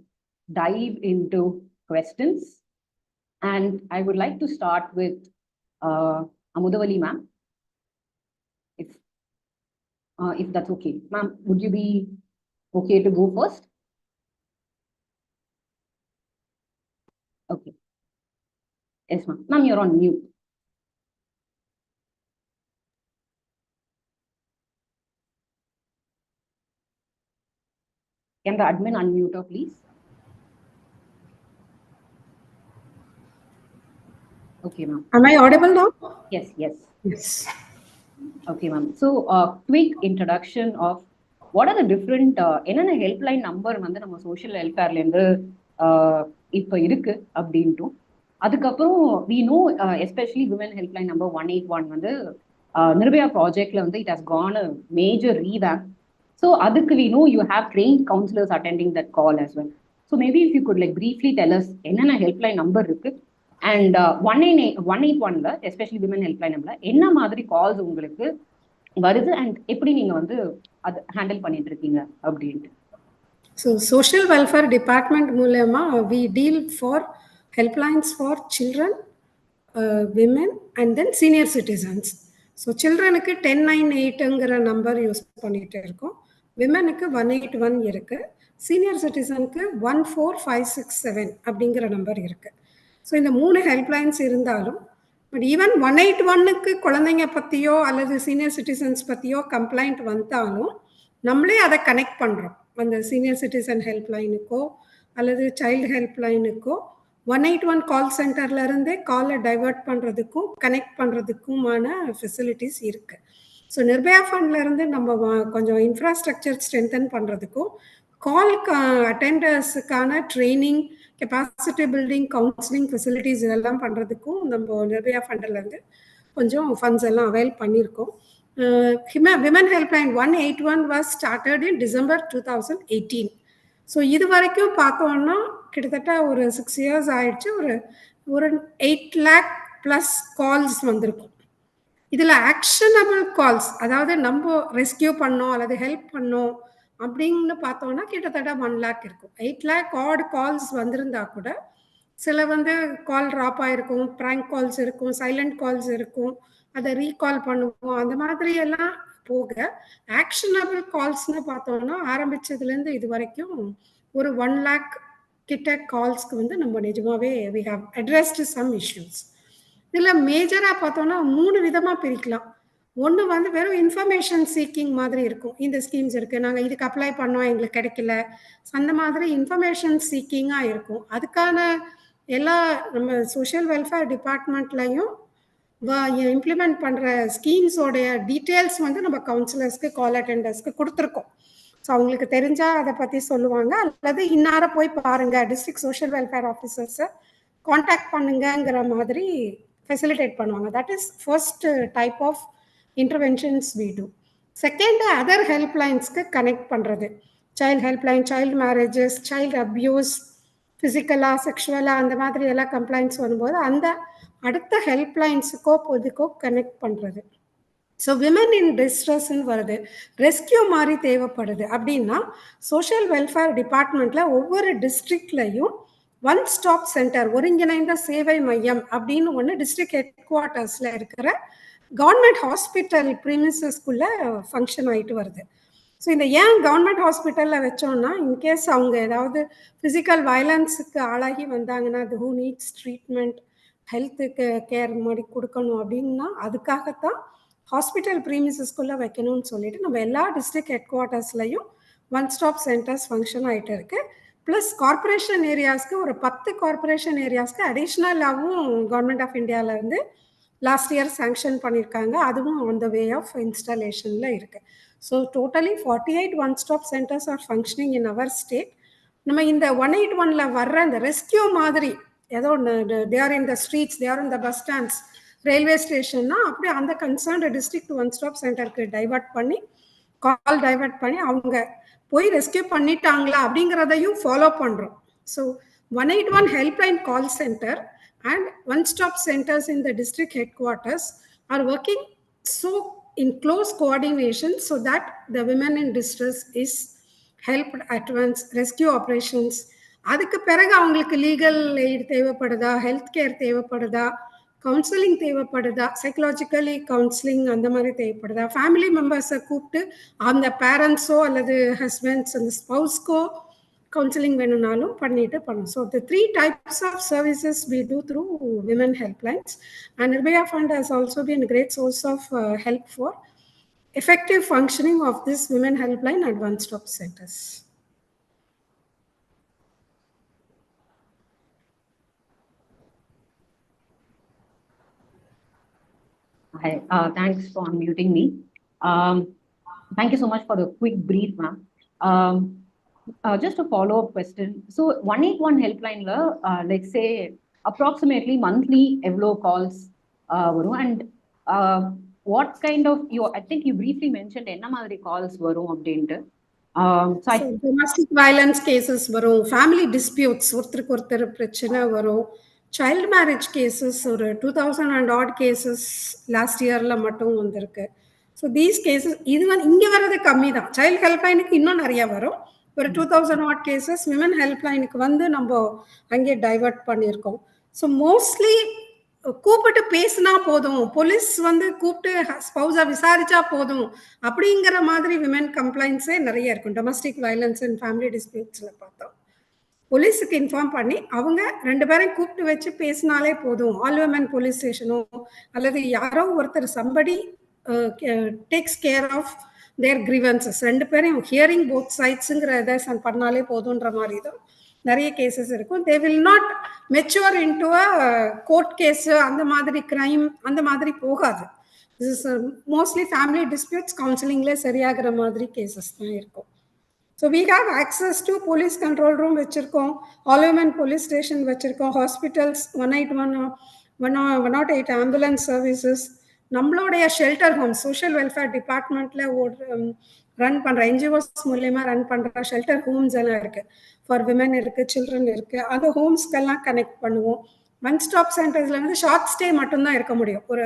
dive into questions. And I would like to start with Amudavali ma'am. If that's okay. Ma'am, would you be okay to go first? Okay. Yes, ma'am. Ma'am, you're on mute. Can the admin unmute her, please? Okay, ma'am. Am I audible now? Yes, yes. Yes. Okay, ma'am. So, quick introduction of what are the different என்னென்ன helpline number வந்து நம்ம social வெல்ஃபேர்லேருந்து இப்போ இருக்கு அப்படின்ட்டும், அதுக்கப்புறம் we know especially women helpline number 181 வந்து நிர்பயா ப்ராஜெக்ட்ல வந்து it has gone a major revamp. So அதுக்கு we know you have trained counselors attending that call as well. So maybe if you could like briefly tell us என்னென்ன helpline number இருக்கு, and 181ல especially women helpline நம்பர்ல என்ன மாதிரி calls உங்களுக்கு வருது and எப்படி நீங்க வந்து அது ஹேண்டில் பண்ணிட்டு இருக்கீங்க அப்படின்ட்டு. So social welfare department மூலமா we deal for helplines for children, women and then senior citizens. So childrenக்கு 1098ங்கிற நம்பர் யூஸ் பண்ணிட்டு இருக்கோம், விமனுக்கு 181 இருக்கு, சீனியர் சிட்டிசனுக்கு 14567 அப்படிங்கிற நம்பர் இருக்கு. ஸோ இந்த 3 ஹெல்ப்லைன்ஸ் இருந்தாலும் பட் ஈவன் 181க்கு குழந்தைங்க பற்றியோ அல்லது சீனியர் சிட்டிசன்ஸ் பற்றியோ கம்ப்ளைண்ட் வந்தாலும் நம்மளே அதை கனெக்ட் பண்ணுறோம். அந்த சீனியர் சிட்டிசன் ஹெல்ப்லைனுக்கோ அல்லது சைல்டு ஹெல்ப்லைனுக்கோ 181 கால் சென்டர்லேருந்தே காலை டைவர்ட் பண்ணுறதுக்கும் கனெக்ட் பண்ணுறதுக்குமான ஃபெசிலிட்டிஸ் இருக்குது. ஸோ நிர்பயா ஃபண்ட்லேருந்து நம்ம கொஞ்சம் இன்ஃப்ராஸ்ட்ரக்சர் ஸ்ட்ரென்தன் பண்ணுறதுக்கும் கால் அட்டெண்டர்ஸுக்கான training, capacity building, counselling facilities இதெல்லாம் பண்ணுறதுக்கும் நம்ம நிர்பயா ஃபண்டிலேருந்து கொஞ்சம் ஃபண்ட்ஸ் எல்லாம் அவைல் பண்ணியிருக்கோம். Women helpline 181 was started in December 2018. So இது வரைக்கும் பார்த்தோம்னா கிட்டத்தட்ட ஒரு 6 years ஆயிடுச்சு. ஒரு 8 lakh + கால்ஸ் வந்திருக்கும். இதில் ஆக்ஷனபிள் கால்ஸ், அதாவது நம்ம ரெஸ்கியூ பண்ணோம் அல்லது ஹெல்ப் பண்ணோம் அப்படின்னு பார்த்தோம்னா கிட்டத்தட்ட 1 lakh இருக்கும். 8 lakh ஆட் கால்ஸ் வந்திருந்தா கூட சில கால் ட்ராப் ஆகிருக்கும், ப்ராங்க் கால்ஸ் இருக்கும், சைலண்ட் கால்ஸ் இருக்கும், அதை ரீகால் பண்ணுவோம். அந்த மாதிரி எல்லாம் போக ஆக்ஷனபிள் கால்ஸ்னு பார்த்தோம்னா ஆரம்பிச்சதுலேருந்து இது வரைக்கும் ஒரு 1 lakh கிட்ட கால்ஸ்க்கு நம்ம நிஜமாவே we have addressed some issues. இதில் மேஜராக பார்த்தோம்னா 3 விதமாக பிரிக்கலாம். ஒன்று வெறும் இன்ஃபர்மேஷன் சீக்கிங் மாதிரி இருக்கும். இந்த ஸ்கீம்ஸ் இருக்குது, நாங்கள் இதுக்கு அப்ளை பண்ணோம், எங்களுக்கு கிடைக்கல, அந்த மாதிரி இன்ஃபர்மேஷன் சீக்கிங்காக இருக்கும். அதுக்கான எல்லா நம்ம சோஷியல் வெல்ஃபேர் டிபார்ட்மெண்ட்லையும் இம்ப்ளிமெண்ட் பண்ணுற ஸ்கீம்ஸோடைய டீட்டெயில்ஸ் நம்ம கவுன்சிலர்ஸ்க்கு, கால் அட்டெண்டர்ஸ்க்கு கொடுத்துருக்கோம். ஸோ அவங்களுக்கு தெரிஞ்சால் அதை பற்றி சொல்லுவாங்க, அல்லது இன்னார போய் பாருங்கள், டிஸ்ட்ரிக்ட் சோஷியல் வெல்ஃபேர் ஆஃபீஸர்ஸை காண்டாக்ட் பண்ணுங்கிற மாதிரி ஃபெசிலிட்டேட் பண்ணுவாங்க. That is first type of interventions we do. Second, other ஹெல்ப்லைன்ஸ்க்கு கனெக்ட் பண்ணுறது. Child helpline, child marriages, child abuse, ஃபிசிக்கலாக செக்ஷுவலாக அந்த மாதிரி எல்லாம் கம்ப்ளைண்ட்ஸ் வரும்போது அந்த அடுத்த ஹெல்ப்லைன்ஸுக்கோ இதுக்கோ கனெக்ட் பண்ணுறது. ஸோ விமன் இன் டிஸ்ட்ரெஸ்ன்னு வருது, ரெஸ்கியூ மாதிரி தேவைப்படுது அப்படின்னா சோஷியல் வெல்ஃபேர் டிபார்ட்மெண்ட்டில் ஒவ்வொரு டிஸ்ட்ரிக்ட்லையும் ஒன் ஸ்டாப் சென்டர், ஒருங்கிணைந்த சேவை மையம் அப்படின்னு ஒன்று டிஸ்ட்ரிக்ட் ஹெட் குவார்ட்டர்ஸில் இருக்கிற கவர்மெண்ட் ஹாஸ்பிட்டல் ப்ரீமிசஸ்குள்ளே ஃபங்க்ஷன் ஆகிட்டு வருது. ஸோ இந்த ஏன் கவர்மெண்ட் ஹாஸ்பிட்டலில் வச்சோன்னா, இன்கேஸ் அவங்க ஏதாவது ஃபிசிக்கல் வயலன்ஸுக்கு ஆளாகி வந்தாங்கன்னா, அது ஹூ நீட்ஸ் ட்ரீட்மெண்ட், ஹெல்த்துக்கு கேர் மாதிரி கொடுக்கணும் அப்படின்னா அதுக்காகத்தான் ஹாஸ்பிட்டல் ப்ரீமிசஸ்குள்ளே வைக்கணும்னு சொல்லிட்டு நம்ம எல்லா டிஸ்ட்ரிக்ட் ஹெட் குவார்ட்டர்ஸ்லையும் ஒன் ஸ்டாப் சென்டர்ஸ் ஃபங்க்ஷன் ஆகிட்டு இருக்கு. ப்ளஸ் கார்பரேஷன் ஏரியாஸ்க்கு ஒரு 10 கார்பரேஷன் ஏரியாஸ்க்கு அடிஷ்னலாகவும் கவர்மெண்ட் ஆஃப் இந்தியாவிலேருந்து லாஸ்ட் இயர் சாங்ஷன் பண்ணியிருக்காங்க. அதுவும் ஆன் த வே ஆஃப் இன்ஸ்டாலேஷனில் இருக்குது. So totally 48 one stop centres are functioning in our state. நம்ம இந்த 181ல் வர்ற இந்த ரெஸ்கியூ மாதிரி ஏதோ they are in the streets, they are in the bus stands, railway ஸ்டேஷன்னா அப்படியே அந்த கன்சர்ன்டு டிஸ்ட்ரிக்ட் ஒன் ஸ்டாப் சென்டருக்கு டைவர்ட் பண்ணி, கால் டைவர்ட் பண்ணி அவங்க போய் ரெஸ்கியூ பண்ணிட்டாங்களா அப்படிங்கிறதையும் ஃபாலோ பண்ணுறோம். So 181 helpline call centre and one-stop centers in the district headquarters are working so in close coordination so that the women in distress is helped at once. Rescue operations, அதுக்கு பிறகு அவங்களுக்கு legal eight தேவைப்படுதா, health care தேவைப்படுதா, counselling தேவைப்படுதா, psychologically counselling அந்த மாதிரி தேவைப்படுதா, family மெம்பர்ஸை கூப்பிட்டு அந்த பேரண்ட்ஸோ அல்லது ஹஸ்பண்ட்ஸ் அந்த ஸ்பவுஸ்க்கோ கவுன்சிலிங் வேணும்னாலும் பண்ணிட்டு பண்ணணும். So the 3 types of services we do through women helplines, and Nirbhaya Fund has also been a great source of help for effective functioning of this women helpline and one-stop centers. Hi, thanks for unmuting me. Thank you so much for the quick brief, ma'am. Just a follow-up question. So 181 helpline la, let's say approximately monthly evlo calls varum, and what kind of I think you briefly mentioned enna madri calls varum அப்படினு. So domestic violence cases varum, family disputes, ஒருத்தருக்கு ஒருத்தர் பிரச்சனை வரும், child marriage cases ஒரு 2000 and odd cases last yearல மட்டும் வந்திருக்கு. So these cases இது இங்கே வர்றது கம்மி தான். சைல்டு ஹெல்ப்லைனுக்கு இன்னும் நிறைய வரும். ஒரு 2000 odd cases விமன் ஹெல்ப்லைனுக்கு நம்ம அங்கே டைவர்ட் பண்ணியிருக்கோம். ஸோ மோஸ்ட்லி கூப்பிட்டு பேசினா போதும், போலீஸ் கூப்பிட்டு ஸ்பௌஸை விசாரிச்சா போதும் அப்படிங்கிற மாதிரி விமன் கம்ப்ளைண்ட்ஸே நிறைய இருக்கும். டொமஸ்டிக் வயலன்ஸ் அண்ட் ஃபேமிலி டிஸ்பியூட்ஸில் பார்த்தோம், போலீஸுக்கு இன்ஃபார்ம் பண்ணி அவங்க 2 பேரையும் கூப்பிட்டு வச்சு பேசினாலே போதும், ஆல் விமன் போலீஸ் ஸ்டேஷனோ அல்லது யாரோ ஒருத்தர் somebody takes care of their grievances, 2 பேரையும் ஹியரிங் போத் சைட்ஸுங்கிறத பண்ணாலே போதுன்ற மாதிரி தான் நிறைய கேசஸ் இருக்கும். They will not mature into a court case, அந்த மாதிரி கிரைம் அந்த மாதிரி போகாது. This is mostly family disputes கவுன்சிலிங்லேயே சரியாகிற மாதிரி கேசஸ் தான் இருக்கும். So we have access to police control room வச்சிருக்கோம், all women police station வச்சிருக்கோம், hospitals 181 108 ambulance services, நம்மளுடைய ஷெல்டர் ஹோம் சோஷியல் வெல்ஃபேர் டிபார்ட்மெண்ட்ல ரன் பண்ற என்ஜிஓஸ் மூலமா ரன் பண்ற ஷெல்டர் ஹோம்ஸ் எல்லாம் இருக்கு. ஃபார் விமன் இருக்கு, சில்ட்ரன் இருக்கு. அந்த ஹோம்ஸ்க்கெல்லாம் கனெக்ட் பண்ணுவோம். ஒன் ஸ்டாப் சென்டர்ஸ்ல வந்து ஷார்ட் ஸ்டே மட்டும்தான் இருக்க முடியும், ஒரு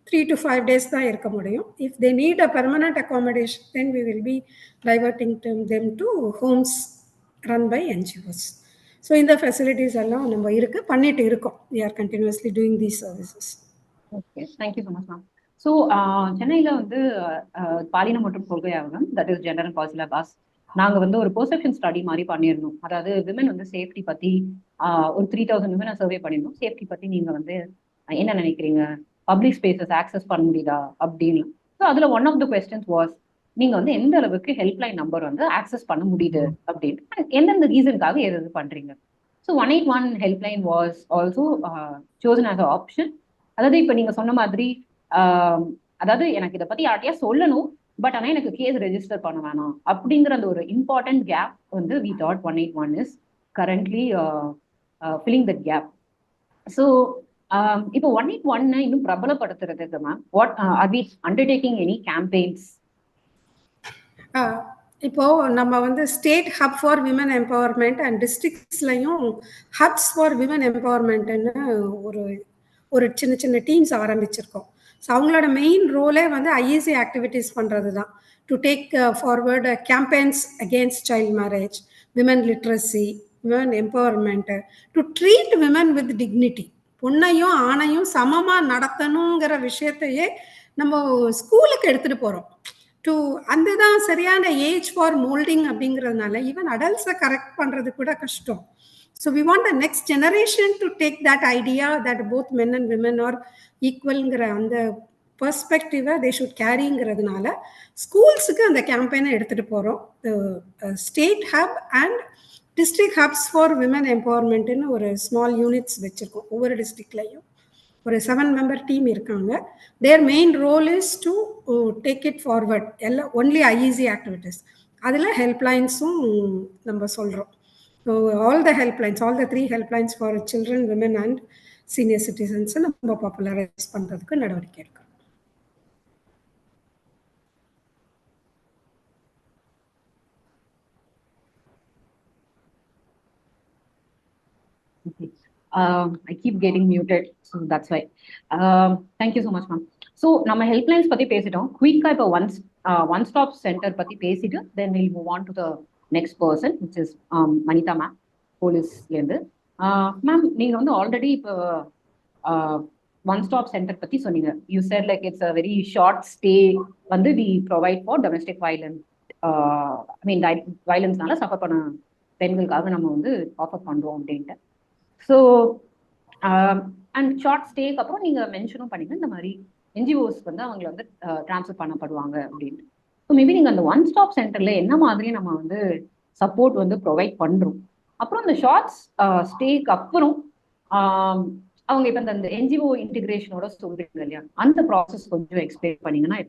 3 to 5 days தான் இருக்க முடியும். If they need a permanent accommodation then we will be diverting them to homes run by NGOs. So இந்த ஃபெசிலிட்டிஸ் எல்லாம் நம்ம இருக்கு, பண்ணிட்டு இருக்கோம். we are continuously doing these services. Okay, thank you so much ma'am. So சென்னையில் வந்து பாலினம் மற்றும் கொள்கை ஆவணம், that is gender and policy பாஸ், நாங்கள் வந்து ஒரு பெர்செப்ஷன் ஸ்டடி மாதிரி பண்ணியிருந்தோம். அதாவது விமன் வந்து சேஃப்டி பற்றி ஒரு 3000 விமனை சர்வே பண்ணியிருந்தோம். சேஃப்டி பற்றி நீங்கள் வந்து என்ன நினைக்கிறீங்க, பப்ளிக் ஸ்பேசஸ் ஆக்சஸ் பண்ண முடியுதா அப்படின்னு. ஸோ அதில் one of the questions was, நீங்கள் வந்து எந்த அளவுக்கு ஹெல்ப்லைன் நம்பர் வந்து ஆக்சஸ் பண்ண முடியுது அப்படின்னு, எந்தெந்த ரீசனுக்காக எது பண்ணுறீங்க. So 181 helpline was also chosen as a option. அதாவது இப்போ நீங்க சொன்ன மாதிரி அதாவது எனக்கு இதை பத்தி யார்ட்டையா சொல்லணும், பட் ஆனால் எனக்கு கேஸ் ரெஜிஸ்டர் பண்ண வேணாம் அப்படிங்கிற அந்த ஒரு இம்பார்ட்டன்ட் கேப் வந்து we thought 181 is currently filling that gap. So இப்போ 181 இன்னும் பிரபலப்படுத்துறதுக்கு ma'am what are we undertaking any campaigns? இப்போ நம்ம வந்து state hub for women empowerment and டிஸ்ட்ரிக்ட்ஸ்லையும் ஹப்ஸ் ஃபார் விமன் எம்பவர்மெண்ட்னு ஒரு சின்ன சின்ன டீம்ஸ் ஆரம்பிச்சிருக்கோம். ஸோ அவங்களோட மெயின் ரோலே வந்து ஐஇசி ஆக்டிவிட்டீஸ் பண்ணுறது தான். To take forward campaigns against child marriage, women literacy, women empowerment, to treat women with dignity. பொண்ணையும் ஆணையும் சமமாக நடத்தணுங்கிற விஷயத்தையே நம்ம ஸ்கூலுக்கு எடுத்துகிட்டு போகிறோம். அந்த தான் சரியான ஏஜ் ஃபார் மோல்டிங் அப்படிங்கிறதுனால ஈவன் அடல்ட்ஸை கரெக்ட் பண்ணுறது கூட கஷ்டம். So we want the next generation to take that idea that both men and women are equal அந்த perspective they should carryங்கிறதுனால ஸ்கூல்ஸுக்கு அந்த கேம்பெயினை எடுத்துகிட்டு போகிறோம். State hub and district hubs for women எம்பவர்மெண்ட்னு ஒரு ஸ்மால் யூனிட்ஸ் வச்சுருக்கோம். ஒவ்வொரு டிஸ்ட்ரிக்ட்லையும் ஒரு 7 member டீம் இருக்காங்க. Their main role is to take it forward. எல்லாம் ஒன்லி ஐஇசி ஆக்டிவிட்டீஸ். அதில் ஹெல்ப்லைன்ஸும் நம்ம சொல்கிறோம். So all the helplines, all the 3 helplines for children, women and senior citizens நம்ம பாப்புலரைஸ் பண்றதுக்கு நடவடிக்கை எடுக்கிறோம். I keep getting muted, so that's why. Thank you so much, ma'am. So நம்ம ஹெல்ப்லைன்ஸ் பத்தி பேசிட்டோம். குயிக்கா இப்போ ஒன் ஸ்டாப் சென்டர் பத்தி பேசிட்டு then we'll move on to the next person, which is Manita ma'am, போலீஸ்லேருந்து. மேம் நீங்கள் வந்து ஆல்ரெடி இப்போ ஒன் ஸ்டாப் சென்டர் பற்றி சொன்னீங்க. You said like it's a very short stay வந்து we provide for domestic violence, I mean வயலன்ஸ்னால suffer பண்ண பெண்களுக்காக நம்ம வந்து ஆஃபர் பண்ணுறோம் அப்படின்ட்டு. ஸோ அண்ட் ஷார்ட் ஸ்டேக்கு அப்புறம் நீங்கள் மென்ஷனும் பண்ணீங்க இந்த மாதிரி என்ஜிஓஸ் வந்து அவங்களை வந்து ட்ரான்ஸ்ஃபர் பண்ணப்படுவாங்க அப்படின்ட்டு. ஸோ மேபி நீங்கள் அந்த ஒன் ஸ்டாப் சென்டர்ல என்ன மாதிரி நம்ம வந்து சப்போர்ட் வந்து ப்ரொவைட் பண்றோம், அப்புறம் இந்த ஷார்ட்ஸ் ஸ்டேக்கு அப்புறம் அவங்க இப்போ அந்த என்ஜிஓ இன்டிகிரேஷனோட சொல்றீங்க இல்லையா, அந்த ப்ராசஸ் கொஞ்சம் எக்ஸ்பிளைன் பண்ணீங்கன்னா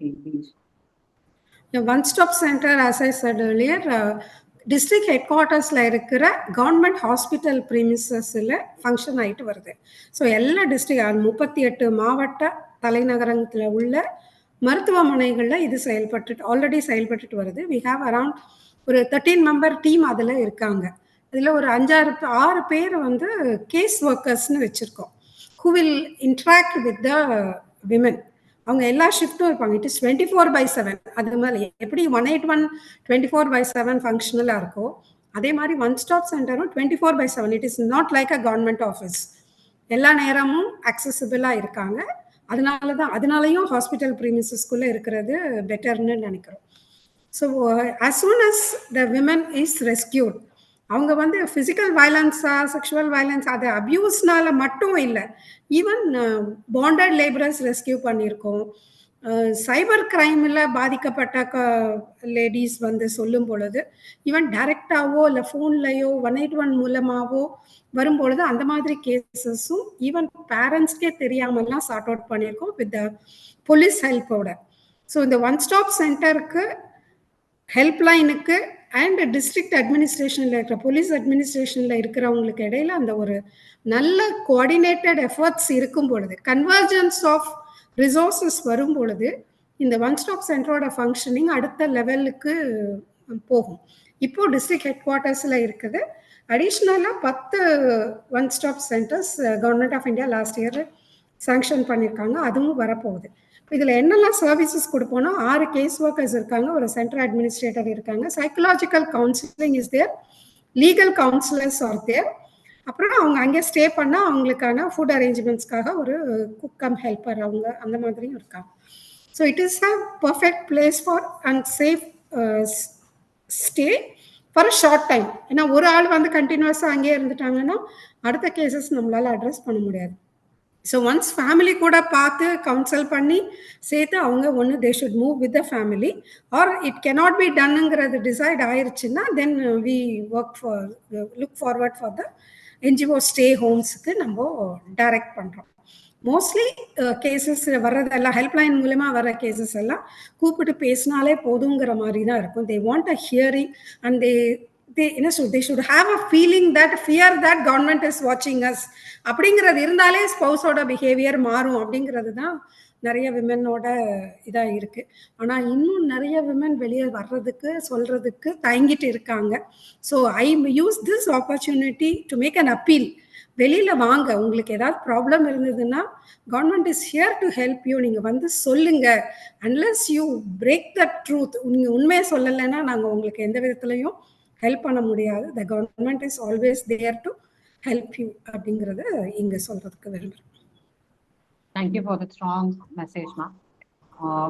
one stop centre as I said earlier, district head குவார்ட்டர்ஸில் இருக்கிற கவர்மெண்ட் ஹாஸ்பிட்டல் ப்ரீமிசஸில் ஃபங்க்ஷன் ஆகிட்டு வருது. ஸோ எல்லா டிஸ்ட்ரிக்ட் 38 மாவட்ட தலைநகரத்தில் உள்ள மருத்துவமனைகளில் இது ஆல்ரெடி செயல்பட்டுட்டு வருது. வி ஹாவ் அரவுண்ட் ஒரு 13 member டீம் அதில் இருக்காங்க. அதில் ஒரு 6 பேர் வந்து கேஸ் ஒர்க்கர்ஸ்னு வச்சுருக்கோம், who will interact with the women. அவங்க எல்லா ஷிஃப்ட்டும் இருப்பாங்க. It is 24/7. அது மாதிரி எப்படி 181 24/7 ஃபங்க்ஷனலாக இருக்கோ அதே மாதிரி ஒன் ஸ்டாப் சென்டரும் 24/7. It is not like a government office. எல்லா நேரமும் அக்சசிபிளாக இருக்காங்க. அதனாலையும் ஹாஸ்பிட்டல் ப்ரீமிசஸ்குள்ளே இருக்கிறது பெட்டர்னு நினைக்கிறோம். So as soon as the women is rescued, அவங்க வந்து ஃபிசிக்கல் வயலன்ஸா செக்ஷுவல் வயலன்ஸ் அது அப்யூஸ்னால மட்டும் இல்லை, ஈவன் பாண்டட் லேபரர்ஸ் ரெஸ்கியூ பண்ணியிருக்கோம். சைபர் கிரைமில் பாதிக்கப்பட்ட லேடிஸ் வந்து சொல்லும் பொழுது ஈவன் டைரக்டாவோ இல்லை ஃபோன்லையோ 181 மூலமாகவோ வரும்பொழுது அந்த மாதிரி கேசஸும் ஈவன் பேரண்ட்ஸ்க்கே தெரியாமல்லாம் சார்ட் அவுட் பண்ணியிருக்கோம் வித் த போலீஸ் ஹெல்ப்போட. ஸோ இந்த ஒன் ஸ்டாப் சென்டருக்கு ஹெல்ப்லைனுக்கு அண்ட் டிஸ்ட்ரிக்ட் அட்மினிஸ்ட்ரேஷனில் இருக்கிற போலீஸ் அட்மினிஸ்ட்ரேஷனில் இருக்கிறவங்களுக்கு இடையில அந்த ஒரு நல்ல கோஆர்டினேட்டட் எஃபர்ட்ஸ் இருக்கும் பொழுது, கன்வர்ஜன்ஸ் ஆஃப் ரிசோர்ஸஸ் வரும் பொழுது இந்த ஒன் ஸ்டாப் சென்டரோட ஃபங்க்ஷனிங் அடுத்த லெவலுக்கு போகும். இப்போ டிஸ்ட்ரிக்ட் ஹெட் குவார்ட்டர்ஸில் இருக்குது. அடிஷ்னலாக 10 one stop centres government of India last year sanction பண்ணியிருக்காங்க. அதுவும் வரப்போகுது. இதில் என்னெல்லாம் சர்வீசஸ் கொடுப்போம்னா 6 கேஸ் ஒர்க்கர்ஸ் இருக்காங்க, ஒரு சென்டர் அட்மினிஸ்ட்ரேட்டர் இருக்காங்க, psychological counselling is there, legal counsellors are there. அப்புறம் அவங்க அங்கே ஸ்டே பண்ணால் அவங்களுக்கான ஃபுட் அரேஞ்ச்மெண்ட்ஸ்க்காக ஒரு குக் கம் ஹெல்ப்பர் அவங்க அந்த மாதிரியும் இருக்காங்க. So it is a perfect place for and safe stay for a short time. ஏன்னா ஒரு ஆள் வந்து கண்டினியூஸாக அங்கேயே இருந்துட்டாங்கன்னா அடுத்த கேசஸ் நம்மளால் அட்ரஸ் பண்ண முடியாது. ஸோ ஒன்ஸ் ஃபேமிலி கூட பார்த்து கவுன்சில் பண்ணி சேர்த்து அவங்க ஒன்று they should move with the family, or it cannot be டன்னுங்கிறது டிசைட் ஆயிடுச்சுன்னா then we work for look forward for the NGO stay ஹோம்ஸுக்கு நம்ம டைரக்ட் பண்ணுறோம். மோஸ்ட்லி கேசஸ் வர்றதெல்லாம் ஹெல்ப்லைன் மூலமா வர கேசஸ் எல்லாம் கூப்பிட்டு பேசினாலே போதுங்கிற மாதிரி தான் இருக்கும். They want a hearing and they should have a feeling that fear that government is watching us அப்படிங்கிறது இருந்தாலே ஸ்பௌஸோட பிஹேவியர் மாறும் அப்படிங்கிறது தான் நிறைய விமனோட இதாக இருக்கு. ஆனால் இன்னும் நிறைய விமன் வெளியே வர்றதுக்கு சொல்றதுக்கு தயங்கிட்டு இருக்காங்க. So I use this opportunity to make an appeal. வெளியில வாங்க, உங்களுக்கு ஏதாவது ப்ராப்ளம் இருந்ததுன்னா government is here to help you. நீங்க வந்து சொல்லுங்க. Unless you break the truth, நீங்க உண்மையை சொல்லலைன்னா நாங்கள் உங்களுக்கு எந்த விதத்துலையும் ஹெல்ப் பண்ண முடியாது. The government is always there to help you அப்படிங்கிறத இங்க சொல்றதுக்கு விரும்புகிறேன். Thank you for the strong message ma'am.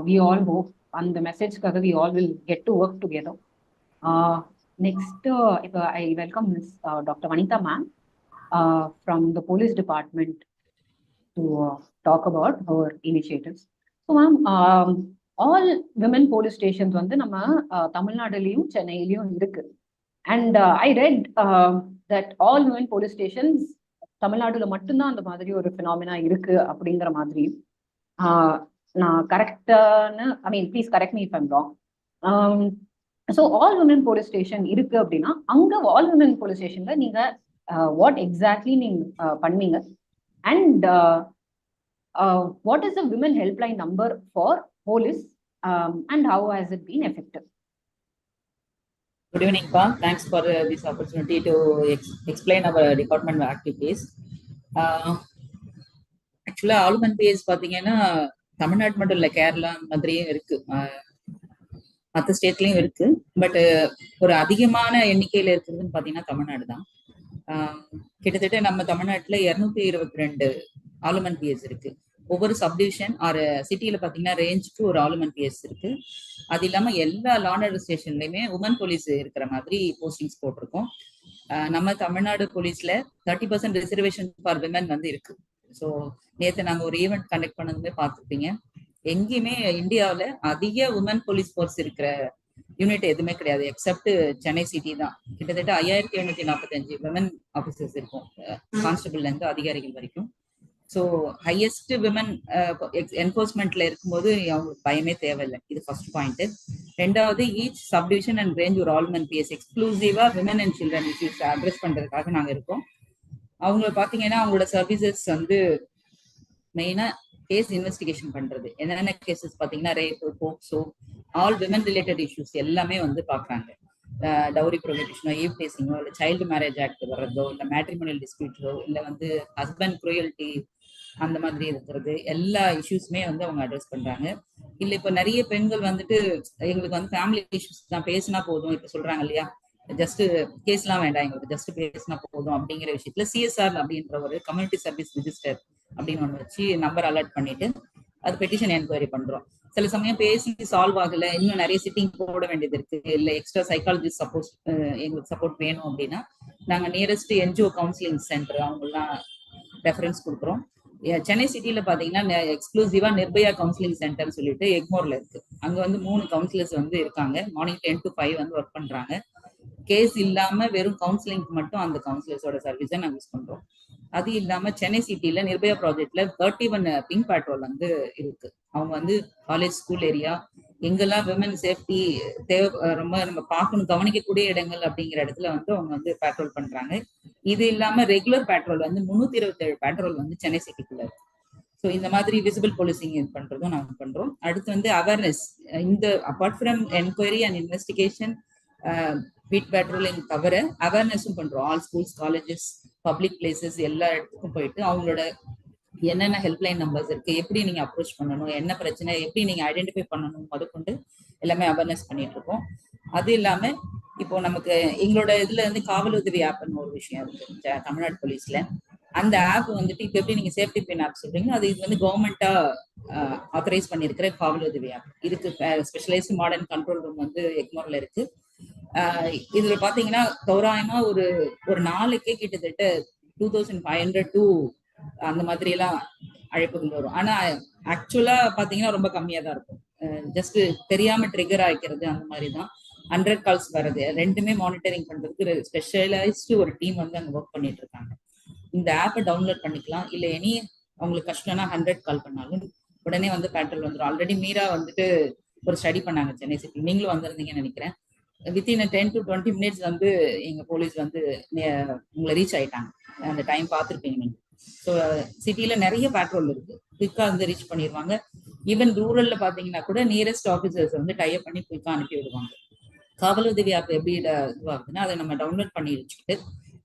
We all hope அந்த மெசேஜ்க்காக we all will get to work together. Next இப்போ I welcome miss doctor Vanitha ma'am from the police department to talk about our initiatives. So ma'am, all women police stations வந்து நம்ம தமிழ்நாடுலயும் சென்னையிலயும் இருக்கு. And I read that all women police stations தமிழ்நாடுல மட்டும்தான் அந்த மாதிரி ஒரு phenomena இருக்கு அப்படிங்கிற மாதிரி. நான் கரெக்டான, I mean please correct me if I'm wrong. So all women police station இருக்கு அப்படின்னா அங்க ஆல் விமன் போலீஸ் ஸ்டேஷன்ல நீங்க what exactly நீங்க பண்ணீங்க, and what is the women helpline number for police, and how has it been effective? Good evening, Pa. Thanks for this opportunity to explain our department activities. Actually, all women PAs பாத்தீங்கன்னா தமிழ்நாடு மட்டும் இல்ல, கேரளா மாதிரியும் இருக்கு, மற்ற ஸ்டேட்லயும் இருக்கு. But ஒரு அதிகமான எண்ணிக்கையில இருக்குதுன்னு பாத்தீங்கன்னா தமிழ்நாடு தான். கிட்டத்தட்ட நம்ம தமிழ்நாட்டுல 222 ஆலுமன் பிஎஸ் இருக்கு. ஒவ்வொரு சப்டிவிஷன் ஆர் சிட்டியில பாத்தீங்கன்னா ரேஞ்சுக்கு ஒரு ஆலுமன் பிஎஸ் இருக்கு. அது இல்லாம எல்லா லா அண்ட் ஆர்டர் ஸ்டேஷன்லயுமே உமன் போலீஸ் இருக்கிற மாதிரி போஸ்டிங்ஸ் போட்டிருக்கோம். நம்ம தமிழ்நாடு போலீஸ்ல 30% ரிசர்வேஷன் ஃபார் விமன் வந்து இருக்கு. ஸோ நேற்று நாங்க ஒரு ஈவெண்ட் கண்டக்ட் பண்ணதுமே பார்த்துருப்பீங்க. எங்கேயுமே இந்தியாவில அதிக உமன் போலீஸ் ஃபோர்ஸ் இருக்கிற யூனிட் எதுவுமே கிடையாது, எக்ஸப்ட் சென்னை சிட்டி தான். கிட்டத்தட்ட 5745 விமன் ஆஃபீஸர்ஸ் இருக்கும், கான்ஸ்டபிள்ல இருந்து அதிகாரிகள் வரைக்கும். ஸோ ஹையஸ்ட் விமன் என்போர்ஸ்மெண்ட்ல இருக்கும்போது அவங்களுக்கு பயமே தேவையில்லை. இது ஃபர்ஸ்ட் பாயிண்ட். ரெண்டாவது, ஈச் சப்டிவிஷன் அண்ட் ரேஞ்ச் ஒரு ஆல்மன் பிஎஸ் எக்ஸ்க்ளூசிவா women and children issues address பண்றதுக்காக நாங்க இருக்கோம். அவங்க பாத்தீங்கன்னா அவங்களோட சர்வீசஸ் வந்து மெயினா கேஸ் இன்வெஸ்டிகேஷன் பண்றது. என்னென்ன கேசஸ் பாத்தீங்கன்னா rape, POCSO, all women related issues எல்லாமே வந்து பாக்குறாங்க. டவுரி ப்ரொஹிபிஷனோ, ஈவ் டேசிங்கோ, இல்லை சைல்டு மேரேஜ் ஆக்ட் வர்றதோ, இல்லை மேட்ரிமோனியல் டிஸ்பியூட்டோ, இல்லை வந்து ஹஸ்பண்ட் குரூயல்டி அந்த மாதிரி இருக்கிறது, எல்லா இஷ்யூஸுமே வந்து அவங்க அட்ரஸ் பண்றாங்க. இல்ல இப்ப நிறைய பெண்கள் வந்துட்டு எங்களுக்கு வந்து ஃபேமிலி இஷ்யூஸ் தான் பேசினா போதும், இப்ப சொல்றாங்க இல்லையா, ஜஸ்ட் கேஸ்லாம் வேண்டாம், எங்களுக்கு ஜஸ்ட் பேசினா போதும் அப்படிங்கிற விஷயத்துல சிஎஸ்ஆர் அப்படின்ற ஒரு கம்யூனிட்டி சர்வீஸ் ரிஜிஸ்டர் அப்படின்னு ஒன்று வச்சு நம்பர் அலர்ட் பண்ணிட்டு அது பெட்டிஷன் என்கொயரி பண்றோம். சில சமயம் பேசி சால்வ் ஆகல, இன்னும் நிறைய சிட்டிங் போட வேண்டியது இருக்கு, இல்லை எக்ஸ்ட்ரா சைக்காலஜிஸ்ட் சப்போஸ் எங்களுக்கு சப்போர்ட் வேணும் அப்படின்னா நாங்கள் நியரஸ்ட் என்ஜிஓ கவுன்சிலிங் சென்டர் அவங்கெல்லாம் ரெஃபரன்ஸ் கொடுக்குறோம். சென்னை சிட்டியில பாத்தீங்கன்னா எக்ஸ்க்ளூசிவா நிர்பயா கவுன்சிலிங் சென்டர் சொல்லிட்டு எக்மோர்ல இருக்கு. அங்க வந்து 3 கவுன்சிலர்ஸ் வந்து இருக்காங்க. மார்னிங் 10 to 5 வந்து ஒர்க் பண்றாங்க. கேஸ் இல்லாம வெறும் கவுன்சிலிங்க்கு மட்டும் அந்த கவுன்சிலர்ஸோட சர்வீஸை நாங்கள் யூஸ் பண்றோம். அது இல்லாம சென்னை சிட்டியில நிர்பயா ப்ராஜெக்ட்ல 31 பிங்க் பேட்ரோல் வந்து இருக்கு. அவங்க வந்து காலேஜ் ஸ்கூல் ஏரியா எங்கெல்லாம் விமன் சேஃப்டி தேவை ரொம்ப நம்ம பார்க்கணும் கவனிக்கக்கூடிய இடங்கள் அப்படிங்கிற இடத்துல வந்து அவங்க வந்து பேட்ரோல் பண்றாங்க. இது இல்லாம ரெகுலர் பேட்ரோல் வந்து 327 பேட்ரோல் வந்து சென்னை சிட்டிக்குள்ள இருக்கு. ஸோ இந்த மாதிரி விசிபிள் போலீசிங் இது பண்றதும் நாங்க பண்றோம். அடுத்து வந்து அவேர்னஸ், இந்த apart from enquiry and investigation beat patrolling தவிர அவேர்னஸும் பண்றோம். All schools, colleges, public places எல்லா இடத்துக்கும் போயிட்டு அவங்களோட என்னென்ன ஹெல்ப்லைன் நம்பர்ஸ் இருக்கு, எப்படி நீங்க அப்ரோச் பண்ணணும், என்ன பிரச்சனை, எப்படி நீங்க ஐடென்டிஃபை பண்ணணும் முதற்கொண்டு எல்லாமே அவேர்னஸ் பண்ணிட்டு இருக்கோம். அது இல்லாம இப்போ நமக்கு எங்களோட இதுல வந்து காவல் உதவி ஆப்னு ஒரு விஷயம் இருக்கு தமிழ்நாடு போலீஸ்ல. அந்த ஆப் வந்துட்டு இப்ப எப்படி நீங்க சேஃப்டி பின் ஆப் சொல்றீங்க, அது இது வந்து கவர்மெண்டா ஆத்தரைஸ் பண்ணிருக்கிற காவல் உதவி ஆப் இருக்கு. ஸ்பெஷலைஸ்டு மாடர்ன் கண்ட்ரோல் ரூம் வந்து எக்மோர்ல இருக்கு. இதுல பாத்தீங்கன்னா தோராயமா ஒரு நாளைக்கே கிட்டத்தட்ட 2500 to அந்த மாதிரி எல்லாம் அழைப்புகள் வரும். ஆனா ஆக்சுவலா பாத்தீங்கன்னா ரொம்ப கம்மியா தான் இருக்கும். ஜஸ்ட் தெரியாம ட்ரிகர் ஆகிக்கிறது அந்த மாதிரி தான். 100 கால்ஸ் வருது. ரெண்டுமே மானிட்டரிங் பண்றதுக்கு ஸ்பெஷலைஸ்டு ஒரு டீம் வந்து அங்க ஒர்க் பண்ணிட்டு இருக்காங்க. இந்த ஆப்பை டவுன்லோட் பண்ணிக்கலாம். இல்ல எனி அவங்களுக்கு கஷ்டம்னா 100 கால் பண்ணாலும் உடனே வந்து பேட்ரோல் வந்துடும். ஆல்ரெடி மீரா வந்துட்டு ஒரு ஸ்டடி பண்ணாங்க சென்னை சிட்டி, நீங்களும் வந்திருந்தீங்கன்னு நினைக்கிறேன். வித்தின் 10 to 20 minutes வந்து எங்க போலீஸ் வந்து உங்களை ரீச் ஆயிட்டாங்க. அந்த டைம் பார்த்துருப்பீங்க நீங்க. ஸோ சிட்டில நிறைய பேட்ரோல் இருக்கு, குயிக்கா வந்து ரீச் பண்ணிடுவாங்க. ஈவன் ரூரல்ல பாத்தீங்கன்னா கூட நியரஸ்ட் ஆஃபீஸர்ஸ் வந்து டைப் பண்ணி குயிக்கா அனுப்பி விடுவாங்க. காவல் உதவி ஆப் எப்படி இதுவாகுதுன்னா அதை நம்ம டவுன்லோட் பண்ணி வச்சுக்கிட்டு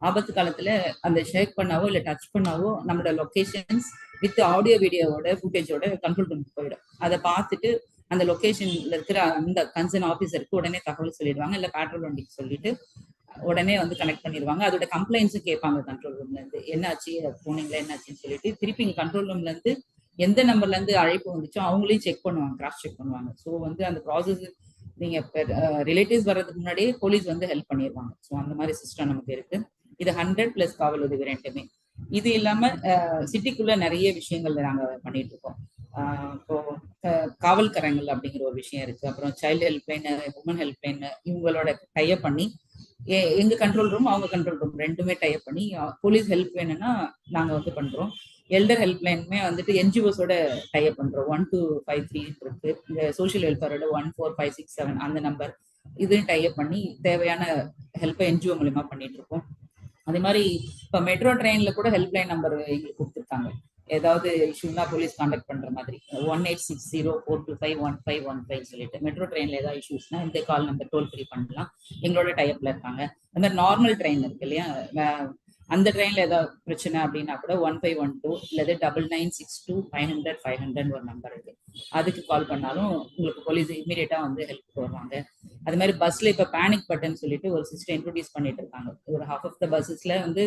ஆபத்து காலத்துல அந்த ஷேக் பண்ணாவோ இல்ல டச் பண்ணாவோ நம்மளோட லொகேஷன்ஸ் வித் ஆடியோ வீடியோவோட ஃபுட்டேஜோட கண்ட்ரோல் ரூமுக்கு போயிடும். அதை பார்த்துட்டு அந்த லொகேஷன்ல இருக்கிற அந்த கன்சர்ன் ஆஃபீஸருக்கு உடனே தகவல் சொல்லிடுவாங்க. இல்ல பேட்ரோல் வண்டிக்கு சொல்லிட்டு உடனே வந்து கனெக்ட் பண்ணிடுவாங்க. அதோட கம்ப்ளைண்ட்ஸும் கேட்பாங்க கண்ட்ரோல் ரூம்ல இருந்து, என்ன ஆச்சு போனீங்களா என்ன ஆச்சுன்னு சொல்லிட்டு. திருப்பி இங்க கண்ட்ரோல் ரூம்ல இருந்து எந்த நம்பர்ல இருந்து அழைப்பு வந்துச்சோ அவங்களையும் செக் பண்ணுவாங்க, கிராஸ் செக் பண்ணுவாங்க. ஸோ வந்து அந்த ப்ராசஸ் நீங்க ரிலேட்டிவ்ஸ் வர்றதுக்கு முன்னாடியே போலீஸ் வந்து ஹெல்ப் பண்ணிடுவாங்க. ஸோ அந்த மாதிரி சிஸ்டம் நமக்கு இருக்கு. இது 100+ காவல் உதவி ரெண்டுமே. இது இல்லாம சிட்டிக்குள்ள நிறைய விஷயங்கள் நாங்க பண்ணிட்டு இருக்கோம். இப்போ காவல்கரங்கள் அப்படிங்கிற ஒரு விஷயம் இருக்கு. அப்புறம் சைல்டு ஹெல்ப்லைன், உமன் ஹெல்ப்லைன் இவங்களோட டைப் பண்ணி எங்க கண்ட்ரோல் ரூம் அவங்க கண்ட்ரோல் ரூம் ரெண்டுமே டைப் பண்ணி போலீஸ் ஹெல்ப் வேணும்னா நாங்க வந்து பண்றோம். எல்டர் ஹெல்ப்லைனுமே வந்துட்டு என்ஜிஓஸோட டைப் பண்றோம். 1253 இருக்கு. இந்த சோசியல் வெல்ஃபேரோட 14567 அந்த நம்பர் இதையும் டைப் பண்ணி தேவையான ஹெல்ப்பை என்ஜிஓ மூலமா பண்ணிட்டு இருக்கோம். அதே மாதிரி இப்போ மெட்ரோ ட்ரெயின்ல கூட ஹெல்ப்லைன் நம்பர் எங்களுக்கு கொடுத்துருக்காங்க. ஏதாவது இஷ்யூனா போலீஸ் கான்டாக்ட் பண்ற மாதிரி 186042511515 சொல்லிட்டு மெட்ரோ ட்ரெயின்ல ஏதாவது இஷ்யூஸ்னா இந்த கால் நம்பர் டோல் ஃப்ரீ பண்ணலாம். எங்களோட டைப்ல இருக்காங்க. அந்த மாதிரி நார்மல் ட்ரெயின் இருக்கு இல்லையா, அந்த ட்ரெயின்ல ஏதாவது பிரச்சனை அப்படின்னா கூட 1512 இல்லது 9962500500 ஒரு நம்பர் இருக்கு. அதுக்கு கால் பண்ணாலும் உங்களுக்கு போலீஸ் இமீடியட்டா வந்து ஹெல்ப் வருவாங்க. அது மாதிரி பஸ்ல இப்ப பேனிக் பட்டன் சொல்லிட்டு ஒரு சிஸ்டம் இன்ட்ரோடியூஸ் பண்ணிட்டு இருக்காங்க. ஒரு half of the பஸ்ஸஸ்ல வந்து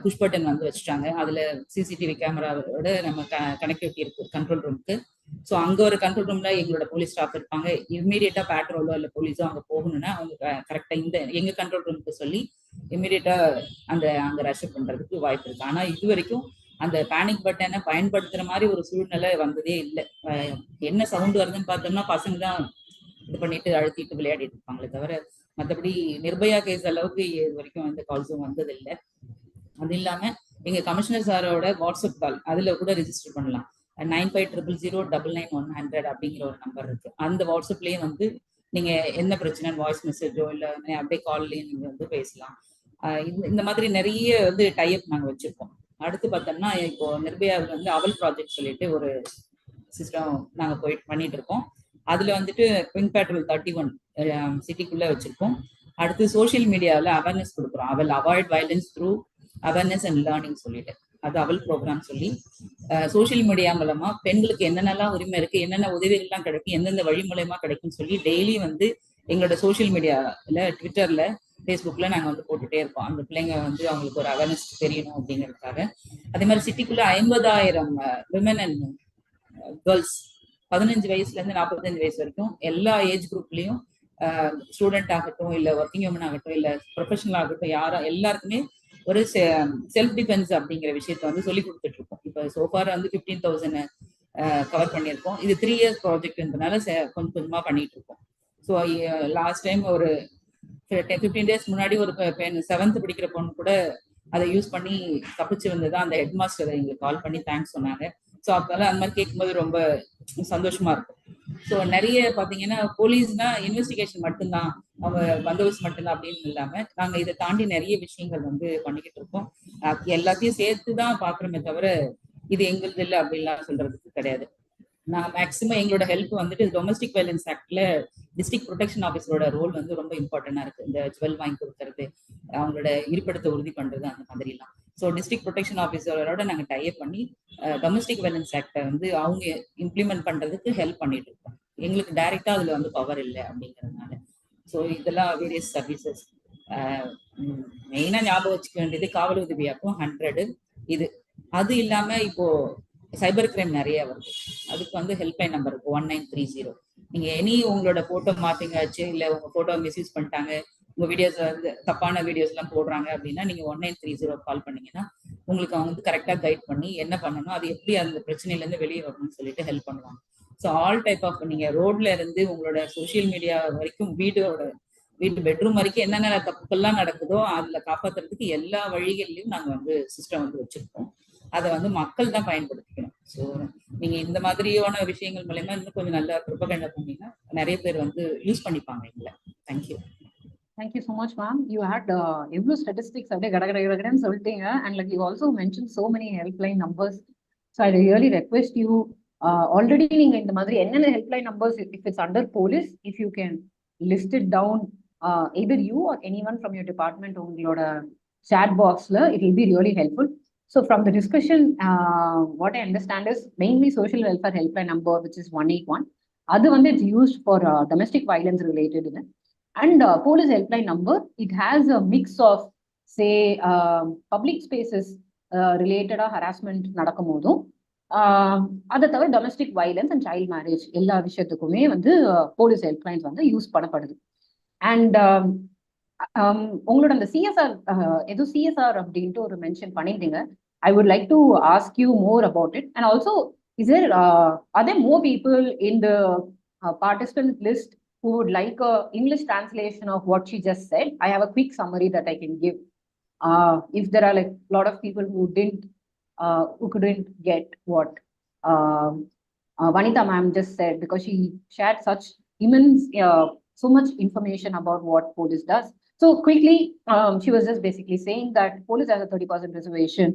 புஷ் பட்டன் வந்து வச்சுட்டாங்க. அதுல சிசிடிவி கேமராவோட நம்ம கனெக்டிவிட்டி இருக்கு கண்ட்ரோல் ரூமுக்கு. ஸோ அங்க ஒரு கண்ட்ரோல் ரூம்ல எங்களோட போலீஸ் ஸ்டாஃப் இருப்பாங்க. இமீடியட்டா பேட்ரோலோ இல்ல போலீஸோ அங்க போகணும்னா அவங்க கரெக்டா இந்த எங்க கண்ட்ரோல் ரூமுக்கு சொல்லி இமீடியட்டா அங்க ரஷ் பண்றதுக்கு வாய்ப்பு இருக்கு. ஆனா இது வரைக்கும் அந்த பேனிக் பட்டனை பயன்படுத்துற மாதிரி ஒரு சூழ்நிலை வந்ததே இல்லை. என்ன சவுண்ட் வருதுன்னு பார்த்தோம்னா பசங்க தான் இது பண்ணிட்டு அழுத்திட்டு விளையாடிட்டு இருப்பாங்களே தவிர மற்றபடி நிர்பயா கேஸ் அளவுக்கு இது வரைக்கும் எந்த கால்ஸும் வந்ததில்லை. அது இல்லாம எங்க கமிஷனர் சாரோட வாட்ஸ்அப் கால் அதுல கூட ரெஜிஸ்டர் பண்ணலாம். 9500099100 அப்படிங்கிற ஒரு நம்பர் இருக்கு. அந்த வாட்ஸ்அப்லயே வந்து நீங்க என்ன பிரச்சனை வாய்ஸ் மெசேஜோ இல்ல அப்படியே கால்லயும் நீங்க வந்து பேசலாம். இந்த மாதிரி நிறைய வந்து டைப் நாங்க வச்சிருக்கோம். அடுத்து பார்த்தோம்னா இப்போ நிர்பயாவுக்கு வந்து அவல் ப்ராஜெக்ட் சொல்லிட்டு ஒரு சிஸ்டம் நாங்க போயிட்டு பண்ணிட்டு இருக்கோம். அதுல வந்துட்டு பிங்க் பேட்ரோல் 31 சிட்டிக்குள்ள வச்சிருக்கோம். அடுத்து சோசியல் மீடியாவில் அவேர்னஸ் கொடுக்குறோம். அவல் avoid violence through awareness and learning சொல்லிட்டு அது அவல் ப்ரோக்ராம் சொல்லி சோசியல் மீடியா மூலமா பெண்களுக்கு என்னென்னலாம் உரிமை இருக்கு, என்னென்ன உதவிகள்லாம் கிடைக்கும், எந்தெந்த வழி மூலயமா கிடைக்கும்னு சொல்லி டெய்லி வந்து எங்களோட சோசியல் மீடியால ட்விட்டர்ல ஃபேஸ்புக்ல நாங்க வந்து போட்டுட்டே இருக்கோம். அந்த பிள்ளைங்க வந்து அவங்களுக்கு ஒரு அவேர்னஸ் தெரியணும் அப்படிங்கிறதுக்காக. அதே மாதிரி சிட்டிக்குள்ள 50,000 விமன் அண்ட் கேர்ள்ஸ் 15 வயசுல இருந்து 45 வயசு வரைக்கும் எல்லா ஏஜ் குரூப்லயும் ஸ்டூடெண்ட் ஆகட்டும் இல்ல ஒர்க்கிங் உமன் ஆகட்டும் இல்ல ப்ரொஃபஷனல் ஆகட்டும் எல்லாருக்குமே ஒரு செல்ஃப் டிஃபென்ஸ் அப்படிங்கிற விஷயத்த வந்து சொல்லி கொடுத்துட்டு இருக்கோம். இப்போ சோஃபார் வந்து 15,000 கவர் பண்ணியிருக்கோம். இது 3 years ப்ராஜெக்ட்ன்றதுனால கொஞ்சம் கொஞ்சமா பண்ணிட்டு இருக்கோம். ஸோ லாஸ்ட் டைம் ஒரு 15 days முன்னாடி ஒரு பெண் 7th படிக்கிற பொண்ணு கூட அதை யூஸ் பண்ணி தப்பிச்சு வந்ததா அந்த ஹெட் மாஸ்டர் எங்களுக்கு கால் பண்ணி தேங்க்ஸ் சொன்னாங்க. ஸோ அதனால அந்த மாதிரி கேட்கும்போது ரொம்ப சந்தோஷமா இருக்கும். ஸோ நிறைய பாத்தீங்கன்னா போலீஸ்னா இன்வெஸ்டிகேஷன் மட்டும்தான், அவங்க பந்தோபஸ்து மட்டும்தான் அப்படின்னு இல்லாம நாங்க இதை தாண்டி நிறைய விஷயங்கள் வந்து பண்ணிக்கிட்டு இருக்கோம். எல்லாத்தையும் சேர்த்துதான் பாக்குறோமே தவிர இது எங்களுது இல்லை அப்படின்லாம் சொல்றதுக்கு கிடையாது. நான் மேக்சிமம் எங்களோட ஹெல்ப் வந்துட்டு டொமஸ்டிக் வயலன்ஸ் ஆக்ட்ல டிஸ்ட்ரிக்ட் ப்ரொடெக்ஷன் ஆஃபீஸரோட ரோல் வந்து ரொம்ப இம்பார்ட்டன்டா இருக்கு. இந்த ஜுவல் வாங்கி கொடுக்கறது, அவங்களோட இருப்பிடத்தை உறுதி பண்றது, அந்த மாதிரி எல்லாம். ஸோ டிஸ்ட்ரிக்ட் ப்ரொடெக்ஷன் ஆஃபீஸரோட நாங்கள் டைப் பண்ணி டொமஸ்டிக் வயலன்ஸ் ஆக்டை வந்து அவங்க இம்ப்ளிமெண்ட் பண்றதுக்கு ஹெல்ப் பண்ணிட்டு இருக்கோம். எங்களுக்கு டைரக்டா அதுல வந்து பவர் இல்லை அப்படிங்கிறதுனால. ஸோ இதெல்லாம் வேரியஸ் சர்வீசஸ். மெயினா ஞாபகம் வச்சுக்க வேண்டியது காவல் உதவியாக்கும் 100 இது. அது இல்லாம இப்போ சைபர் கிரைம் நிறைய வருது, அதுக்கு வந்து ஹெல்ப்லைன் நம்பர் இருக்கு 1930. நீங்க எனி உங்களோட போட்டோ மார்க்கிங் ஆச்சு, இல்ல உங்க போட்டோ மிஸ்யூஸ் பண்ணிட்டாங்க, உங்க வீடியோஸ் வந்து தப்பான வீடியோஸ் எல்லாம் போடுறாங்க அப்படின்னா நீங்க 1930 கால் பண்ணீங்கன்னா உங்களுக்கு அவங்க வந்து கரெக்டா கைட் பண்ணி என்ன பண்ணணும், அது எப்படி அந்த பிரச்சனையில இருந்து வெளியே வரணும்னு சொல்லிட்டு ஹெல்ப் பண்ணுவாங்க. ஸோ ஆல் டைப் ஆஃப் நீங்க ரோட்ல இருந்து உங்களோட சோசியல் மீடியா வரைக்கும் வீட்டு பெட்ரூம் வரைக்கும் என்னென்ன தப்புக்கள்லாம் நடக்குதோ அதுல காப்பாத்துறதுக்கு எல்லா வழிகள்லயும் நாங்க வந்து சிஸ்டம் வந்து வச்சிருக்கோம். அதை வந்து மக்கள் தான் பயன்படுத்திக்கணும். ஸோ நீங்க இந்த மாதிரியான விஷயங்கள் மூலமா இன்னும் கொஞ்சம் நல்லா ப்ரொபகண்டா பண்ணீங்கன்னா நிறைய பேர் வந்து யூஸ் பண்ணிப்பாங்க எங்களை. Thank you. Thank you so much, ma'am. You had every statistics சொல்லிட்டீங்க, and like you also mentioned so many helpline numbers. So I really request you, already நீங்க இந்த மாதிரி என்னென்ன helpline numbers, if it's under police, if you can list it down, either you or anyone from your department உங்களோட chat boxல, it will be really helpful. So from the discussion, what I understand is mainly social welfare helpline number, which is 181. அது வந்து it's used for domestic violence related. And police helpline number, it has a mix of, say, public spaces related harassment நடக்கும்போதும், அதை தவிர domestic violence and child marriage எல்லா விஷயத்துக்குமே வந்து police helplines வந்து use பண்ணப்படுது. And உங்களோட அந்த சிஎஸ்ஆர், ஏதோ சிஎஸ்ஆர் அப்படின்ட்டு ஒரு மென்ஷன் பண்ணியிருந்தீங்க. I would like to ask you more about it. And also, are there more people in the participant list who would like a English translation of what she just said? I have a quick summary that I can give. If there are like a lot of people who couldn't get what Vanitha ma'am just said, because she shared such immense, so much information about what police does. So quickly, she was just basically saying that police has a 30% reservation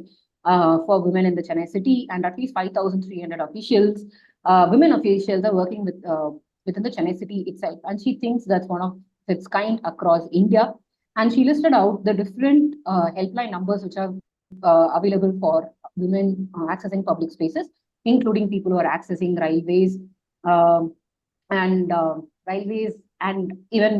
for women in the Chennai city, and at least 5,300 officials, women officials are working within the Chennai city itself. And she thinks that's one of its kind across India. And she listed out the different helpline numbers which are available for women accessing public spaces, including people who are accessing railways and even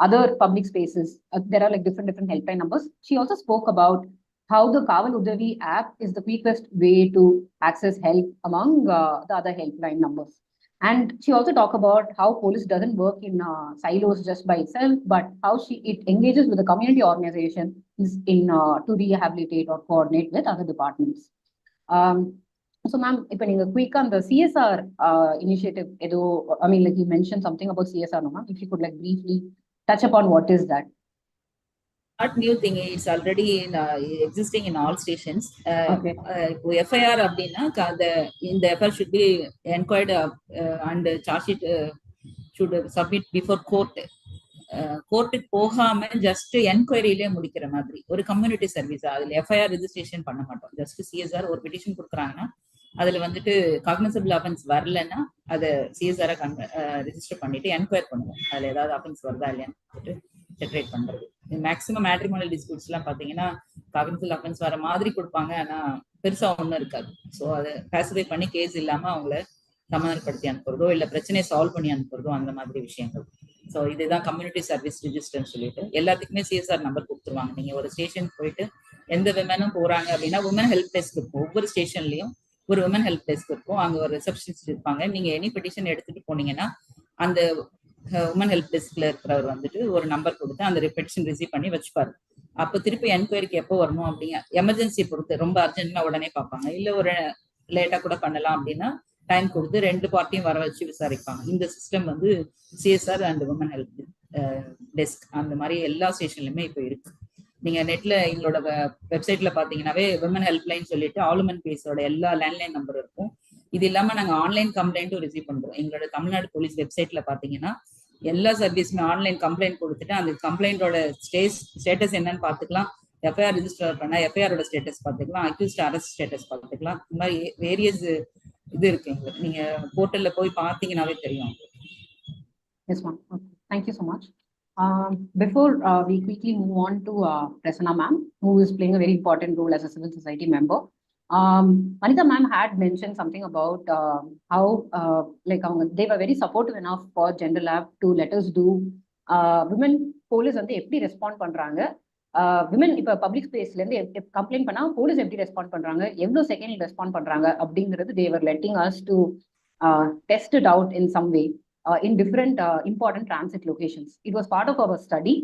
other public spaces. There are like different helpline numbers. She also spoke about how the Kaval Udavi app is the quickest way to access help among the other helpline numbers. And she also talked about how police doesn't work in silos just by itself, but how it engages with the community organization to rehabilitate or coordinate with other departments. So ma'am, if you quick on the CSR initiative, I mean, like you mentioned something about CSR, no ma'am? If you could like briefly touch upon what is that? Not new thing, it's already existing in all stations. Okay. FIR அப்படின்னா இந்த FIR should be enquired and charge sheet should submit before court. கோர்ட்டுக்கு போகாம just என்கொயரியிலே முடிக்கிற மாதிரி ஒரு community service. அதுல FIR registration பண்ண மாட்டோம். ஜஸ்ட் சிஎஸ்ஆர் ஒரு பெட்டிஷன் கொடுக்குறாங்கன்னா அதுல வந்துட்டு காக்னிசபிள் அஃபென்ஸ் வரலன்னா அதை சிஎஸ்ஆரை ரெஜிஸ்டர் பண்ணிட்டு என்கொயர் பண்ணுவோம். அதுல ஏதாவது அஃபென்ஸ் வருதா இல்லையான்னு செப்பரேட் பண்றது. மேக்ஸிமம் மேட்ரிமோனியல் டிஸ்பியூட்ஸ் எல்லாம் பாத்தீங்கன்னா காக்னிசபிள் அஃபென்ஸ் வர மாதிரி கொடுப்பாங்க, ஆனா பெருசா ஒண்ணும் இருக்காது. ஸோ அதை பாசிஃபை பண்ணி கேஸ் இல்லாம அவங்கள சமாதானப்படுத்தி அனுப்புறதோ இல்ல பிரச்சனையை சால்வ் பண்ணி அனுப்புறதோ அந்த மாதிரி விஷயங்கள். ஸோ இதுதான் கம்யூனிட்டி சர்வீஸ் ரிஜிஸ்டர்னு சொல்லிட்டு எல்லாத்துக்குமே சிஎஸ்ஆர் நம்பர் கொடுத்துருவாங்க. நீங்க ஒரு ஸ்டேஷன் போயிட்டு எந்த விமனும் போறாங்க அப்படின்னா உமன் ஹெல்ப் டெஸ்க் இருக்கும். ஒவ்வொரு ஸ்டேஷன்லயும் ஒரு உமன் ஹெல்ப் டெஸ்க் இருக்கும். அங்க ஒரு ரிசப்ஷனிஸ்ட் இருப்பாங்க. நீங்க எனி பெட்டிஷன் எடுத்துட்டு போனீங்கன்னா அந்த உமன் ஹெல்ப் டெஸ்க்ல இருக்கிறவர் வந்துட்டு ஒரு நம்பர் கொடுத்து அந்த பெட்டிஷன் ரிசீவ் பண்ணி வச்சுப்பாரு. அப்போ திருப்பி என்கொயரிக்கு எப்போ வரணும் அப்படிங்க எமர்ஜென்சி பொறுத்து ரொம்ப அர்ஜென்ட்னா உடனே பார்ப்பாங்க, இல்ல ஒரு லேட்டா கூட பண்ணலாம் அப்படின்னா டைம் கொடுத்து 2 பார்ட்டியும் வர வச்சு விசாரிப்பாங்க. இந்த சிஸ்டம் வந்து CSR and woman help desk அந்த மாதிரி எல்லா ஸ்டேஷன்லயுமே இப்போ இருக்கு. நீங்க நெட்ல எங்களோட வெப்சைட்ல பாத்தீங்கன்னாவே விமன் ஹெல்ப்லைன் சொல்லிட்டு ஆல் உமன் பேஸோட எல்லா லேண்ட்லைன் நம்பர் இருக்கும். இது இல்லாம நாங்க ஆன்லைன் கம்ப்ளைண்ட்டும் ரிசீவ் பண்றோம். எங்களோட தமிழ்நாடு போலீஸ் வெப்சைட்ல பாத்தீங்கன்னா எல்லா சர்வீஸுமே ஆன்லைன் கம்ப்ளைண்ட் கொடுத்துட்டு அந்த கம்ப்ளைண்டோட ஸ்டேட்டஸ் என்னன்னு பாத்துக்கலாம். எஃப்ஐஆர் ரிஜிஸ்டர் பண்ணா எஃப்ஐஆரோட ஸ்டேட்டஸ் பாத்துக்கலாம், அக்யூஸ்ட் அரெஸ்ட் ஸ்டேட்டஸ் பாத்துக்கலாம். இந்த மாதிரி வேரியஸ் இது இருக்கு எங்களுக்கு. நீங்க போர்ட்டல்ல போய் பாத்தீங்கன்னாவே தெரியும். Yes, ma'am. Okay. Thank you so much. Before we quickly move on to Prasanna ma'am, who is playing a very important role as a civil society member. Anita ma'am had mentioned something about how like they were very supportive enough for Gender Lab to let us do women police வந்து எப்படி respond பண்றாங்க, women இப்ப public ஸ்பேஸ்ல இருந்து complaint பண்ணா police எப்படி respond பண்றாங்க, எவ்வளவு செகண்ட் ரெஸ்பாண்ட் பண்றாங்க அப்படிங்கிறது they were letting us to test it out in some way in different important transit locations. It was part of our study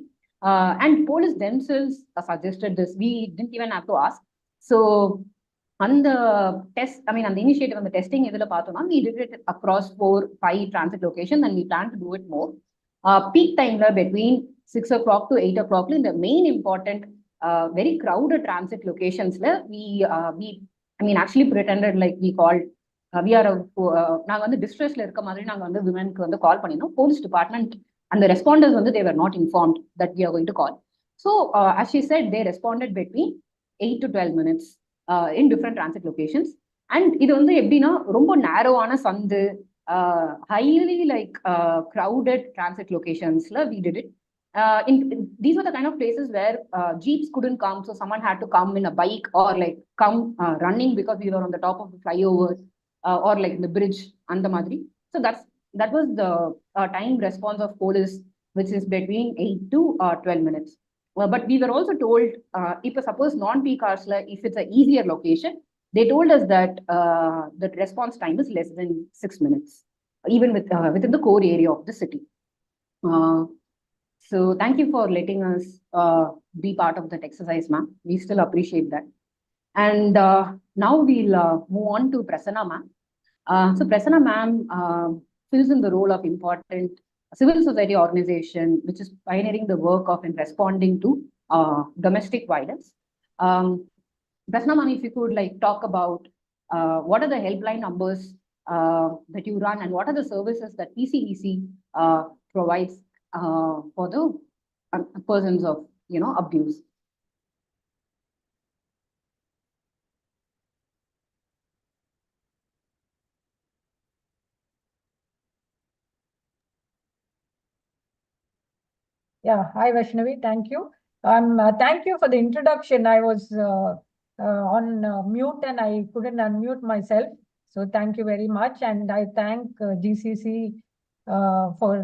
and police themselves suggested this. We didn't even have to ask. So on the test, I mean on the initiative on the testing idhula paathona, we did it across 4-5 transit locations and we plan to do it more. Peak time la between 6 o'clock to 8 o'clock in the main important very crowded transit locations la we I mean actually pretended like we called we are நாங்க வந்து டிஸ்ட்ரெஸ்ல இருக்க மாதிரி நாங்க வந்து விமனுக்கு வந்து கால் பண்ணினோம். Police department அந்த responders வந்து they were not informed that we are going to call. So as she said, they responded between 8 to 12 minutes in different transit locations. And இது வந்து எப்படின்னா ரொம்ப நேரோவான சந்து highly like crowded transit locationsல we did it. These were the kind of places where jeeps couldn't come, so someone had to come in a bike or like come running because we were on the top of the flyover or like the bridge and the madri. So that was the time response of police, which is between 8 to 12 minutes. But we were also told if suppose non-peak hours, if it's an easier location, they told us that the response time is less than 6 minutes, even within the core area of the city. So thank you for letting us be part of that exercise, ma'am. We still appreciate that. And now we'll move on to Prasanna ma'am. So Prasanna ma'am fills in the role of important civil society organization, which is pioneering the work of in responding to domestic violence. Prasanna ma'am, if you could like talk about what are the helpline numbers that you run and what are the services that PCVC provides for the persons of abuse. Yeah, hi Vaishnavi, thank you. Thank you for the introduction. I was on mute and I couldn't unmute myself. So thank you very much. And I thank GCC for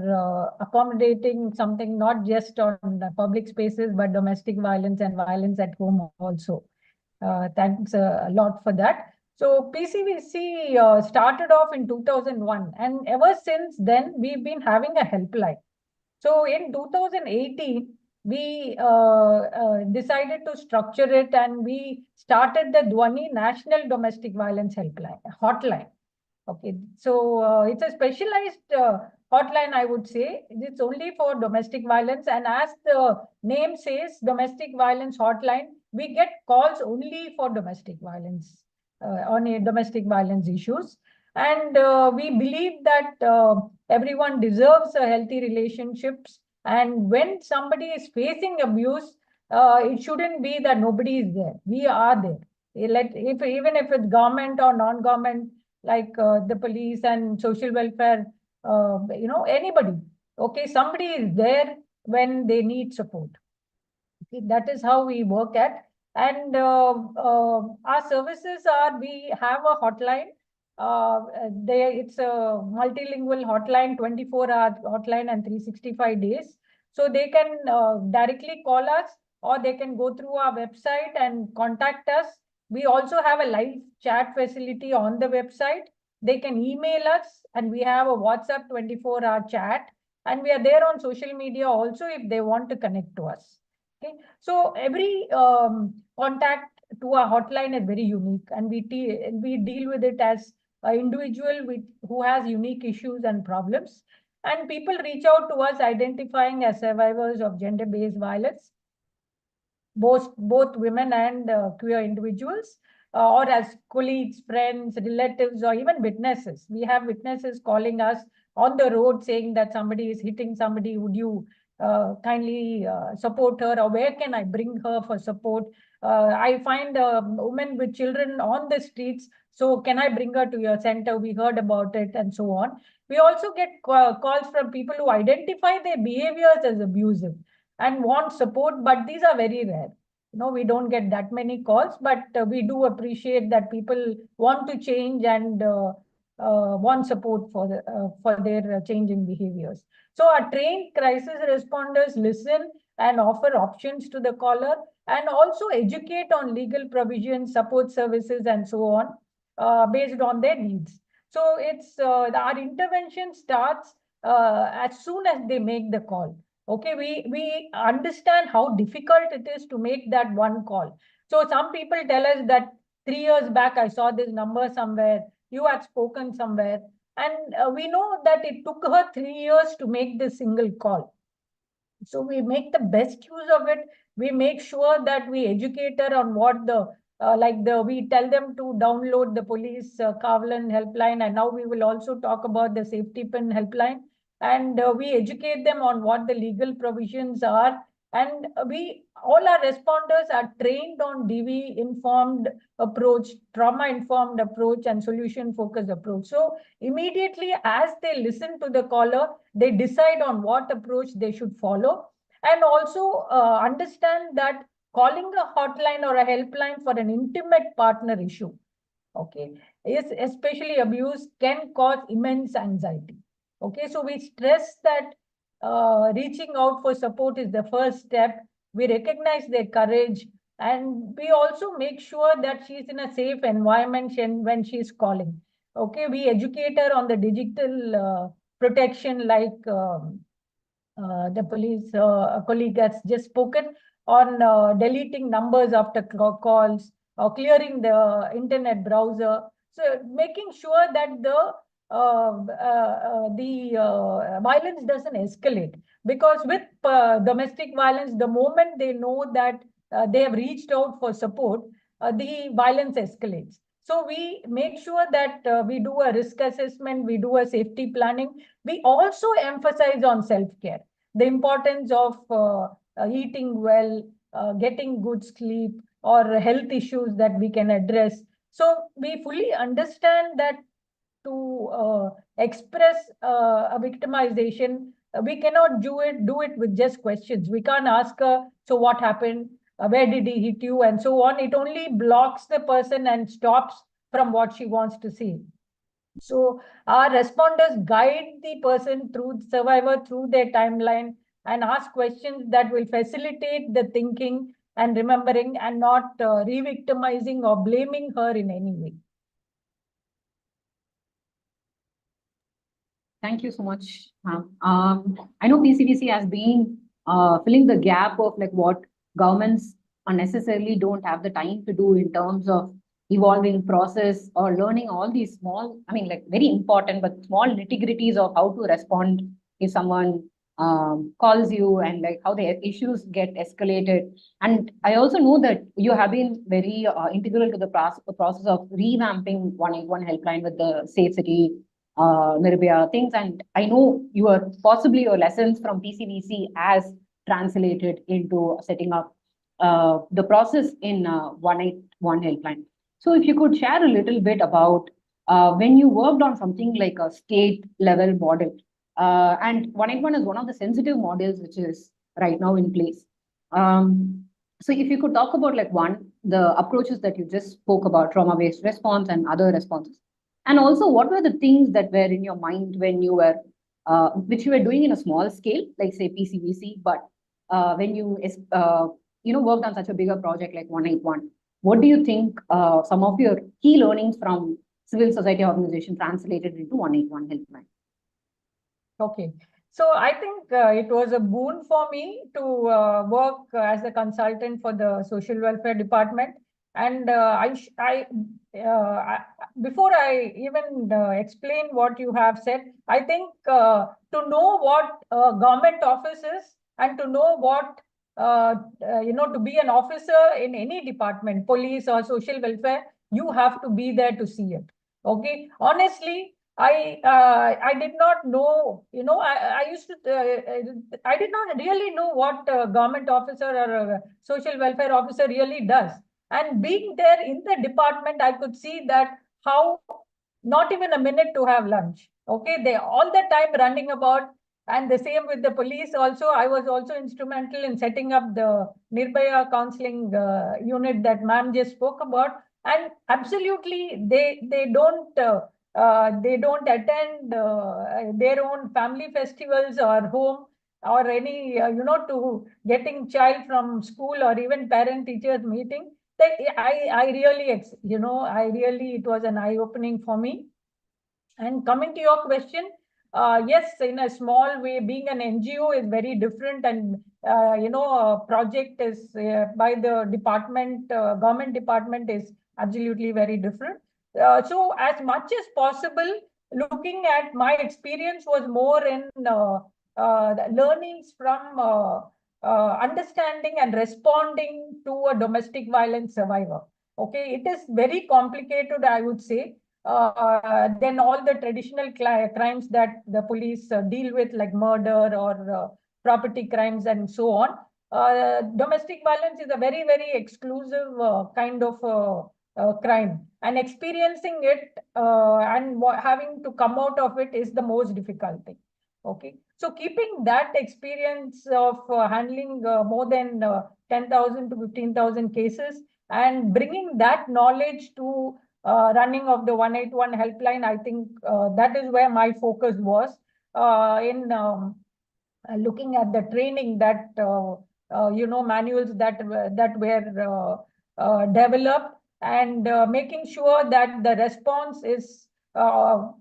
accommodating something not just on public spaces, but domestic violence and violence at home also. Thanks a lot for that. So PCVC started off in 2001 and ever since then we've been having a helpline. So in 2018, we decided to structure it and we started the Dhwani National Domestic Violence Helpline, hotline. Okay, so it's a specialized hotline, I would say. It's only for domestic violence, and as the name says, domestic violence hotline, we get calls only for domestic violence, on domestic violence issues. And we believe that everyone deserves a healthy relationships. And when somebody is facing abuse, it shouldn't be that nobody is there. We are there. Even if it's government or non-government, like the police and social welfare, anybody. Okay, somebody is there when they need support. Okay, that is how we work at. And our services are, we have a hotline. It's a multilingual hotline, 24-hour hotline and 365 days. So they can directly call us or they can go through our website and contact us. We also have a live chat facility on the website. They can email us and we have a WhatsApp 24-hour chat. And we are there on social media also if they want to connect to us. Okay, so every contact to our hotline is very unique and we deal with it as an individual who has unique issues and problems. And people reach out to us identifying as survivors of gender-based violence, both women and queer individuals. or as colleagues, friends, relatives, or even witnesses. We have witnesses calling us on the road saying that somebody is hitting somebody. Would you kindly support her, or where can I bring her for support? I find a woman with children on the streets, so can I bring her to your center? We heard about it, and so on. We also get calls from people who identify their behaviors as abusive and want support, but these are very rare. We don't get that many calls, but we do appreciate that people want to change and want support for their changing behaviors. So our trained crisis responders listen and offer options to the caller, and also educate on legal provisions, support services, and so on, based on their needs. So it's our intervention starts as soon as they make the call. Okay, we understand how difficult it is to make that one call. So some people tell us that 3 years back I saw this number somewhere, you had spoken somewhere, and we know that it took her 3 years to make this single call. So we make the best use of it. We make sure that we educate her on what we tell them to download the police Kavalan helpline, and now we will also talk about the safety pin helpline. And we educate them on what the legal provisions are. And all our responders are trained on DV informed approach, trauma informed approach, and solution focused approach. So immediately as they listen to the caller, they decide on what approach they should follow, and also understand that calling a hotline or a helpline for an intimate partner issue, okay, is especially abuse, can cause immense anxiety. Okay, so we stress that reaching out for support is the first step. We recognize their courage, and we also make sure that she's in a safe environment when she's calling. Okay, we educate her on the digital protection, like the police colleague has just spoken, on deleting numbers after calls, or clearing the internet browser. So making sure that the violence doesn't escalate, because with domestic violence, the moment they know that they have reached out for support, the violence escalates. So we make sure that we do a risk assessment, we do a safety planning. We also emphasize on self-care, the importance of eating well, getting good sleep, or health issues that we can address. So we fully understand that to express a victimization, we cannot do it with just questions. We can't ask her, so what happened? Where did he hit you? And so on. It only blocks the person and stops from what she wants to see. So our responders guide the person survivor through their timeline, and ask questions that will facilitate the thinking and remembering, and not re-victimizing or blaming her in any way. Thank you so much, ma'am. I know PCVC has been filling the gap of like what governments unnecessarily don't have the time to do in terms of evolving process or learning all these small, I mean, like very important, but small nitty-gritties of how to respond if someone calls you, and like how the issues get escalated. And I also know that you have been very integral to the process of revamping 181 helpline with the Safe City Nirbhaya things. And I know your lessons from PCVC as translated into setting up the process in 181 helpline. So if you could share a little bit about when you worked on something like a state level model, and 181 is one of the sensitive models which is right now in place. So if you could talk about like the approaches that you just spoke about, trauma-based response and other responses. And also, what were the things that were in your mind when you were, which you were doing in a small scale, like say PCVC, but when you worked on such a bigger project like 181, what do you think some of your key learnings from civil society organization translated into 181 helpline? Okay. So I think it was a boon for me to work as a consultant for the social welfare department. And before I even explain what you have said, I think to know what government office is, and to know what, to be an officer in any department, police or social welfare, you have to be there to see it. Okay, honestly, I did not know, I used to, I did not really know what a government officer or a social welfare officer really does. And being there in the department, I could see that how not even a minute to have lunch. Okay, they all the time running about. And the same with the police also. I was also instrumental in setting up the Nirbhaya counseling unit that ma'am just spoke about. And absolutely, they don't attend their own family festivals or home or any to getting child from school or even parent teachers meeting. I really it was an eye opening for me. And coming to your question, yes, in a small way, being an NGO is very different, and a project is by the department, government department is absolutely very different. So as much as possible, looking at my experience was more in learnings from understanding and responding to a domestic violence survivor. Okay, it is very complicated, I would say. Then all the traditional crimes that the police deal with, like murder or property crimes and so on. Domestic violence is a very, very exclusive kind of crime, and experiencing it and having to come out of it is the most difficult thing. Okay, so keeping that experience of handling more than 10,000 to 15,000 cases and bringing that knowledge to running of the 181 helpline, I think that is where my focus was in looking at the training that manuals that were developed, and making sure that the response is not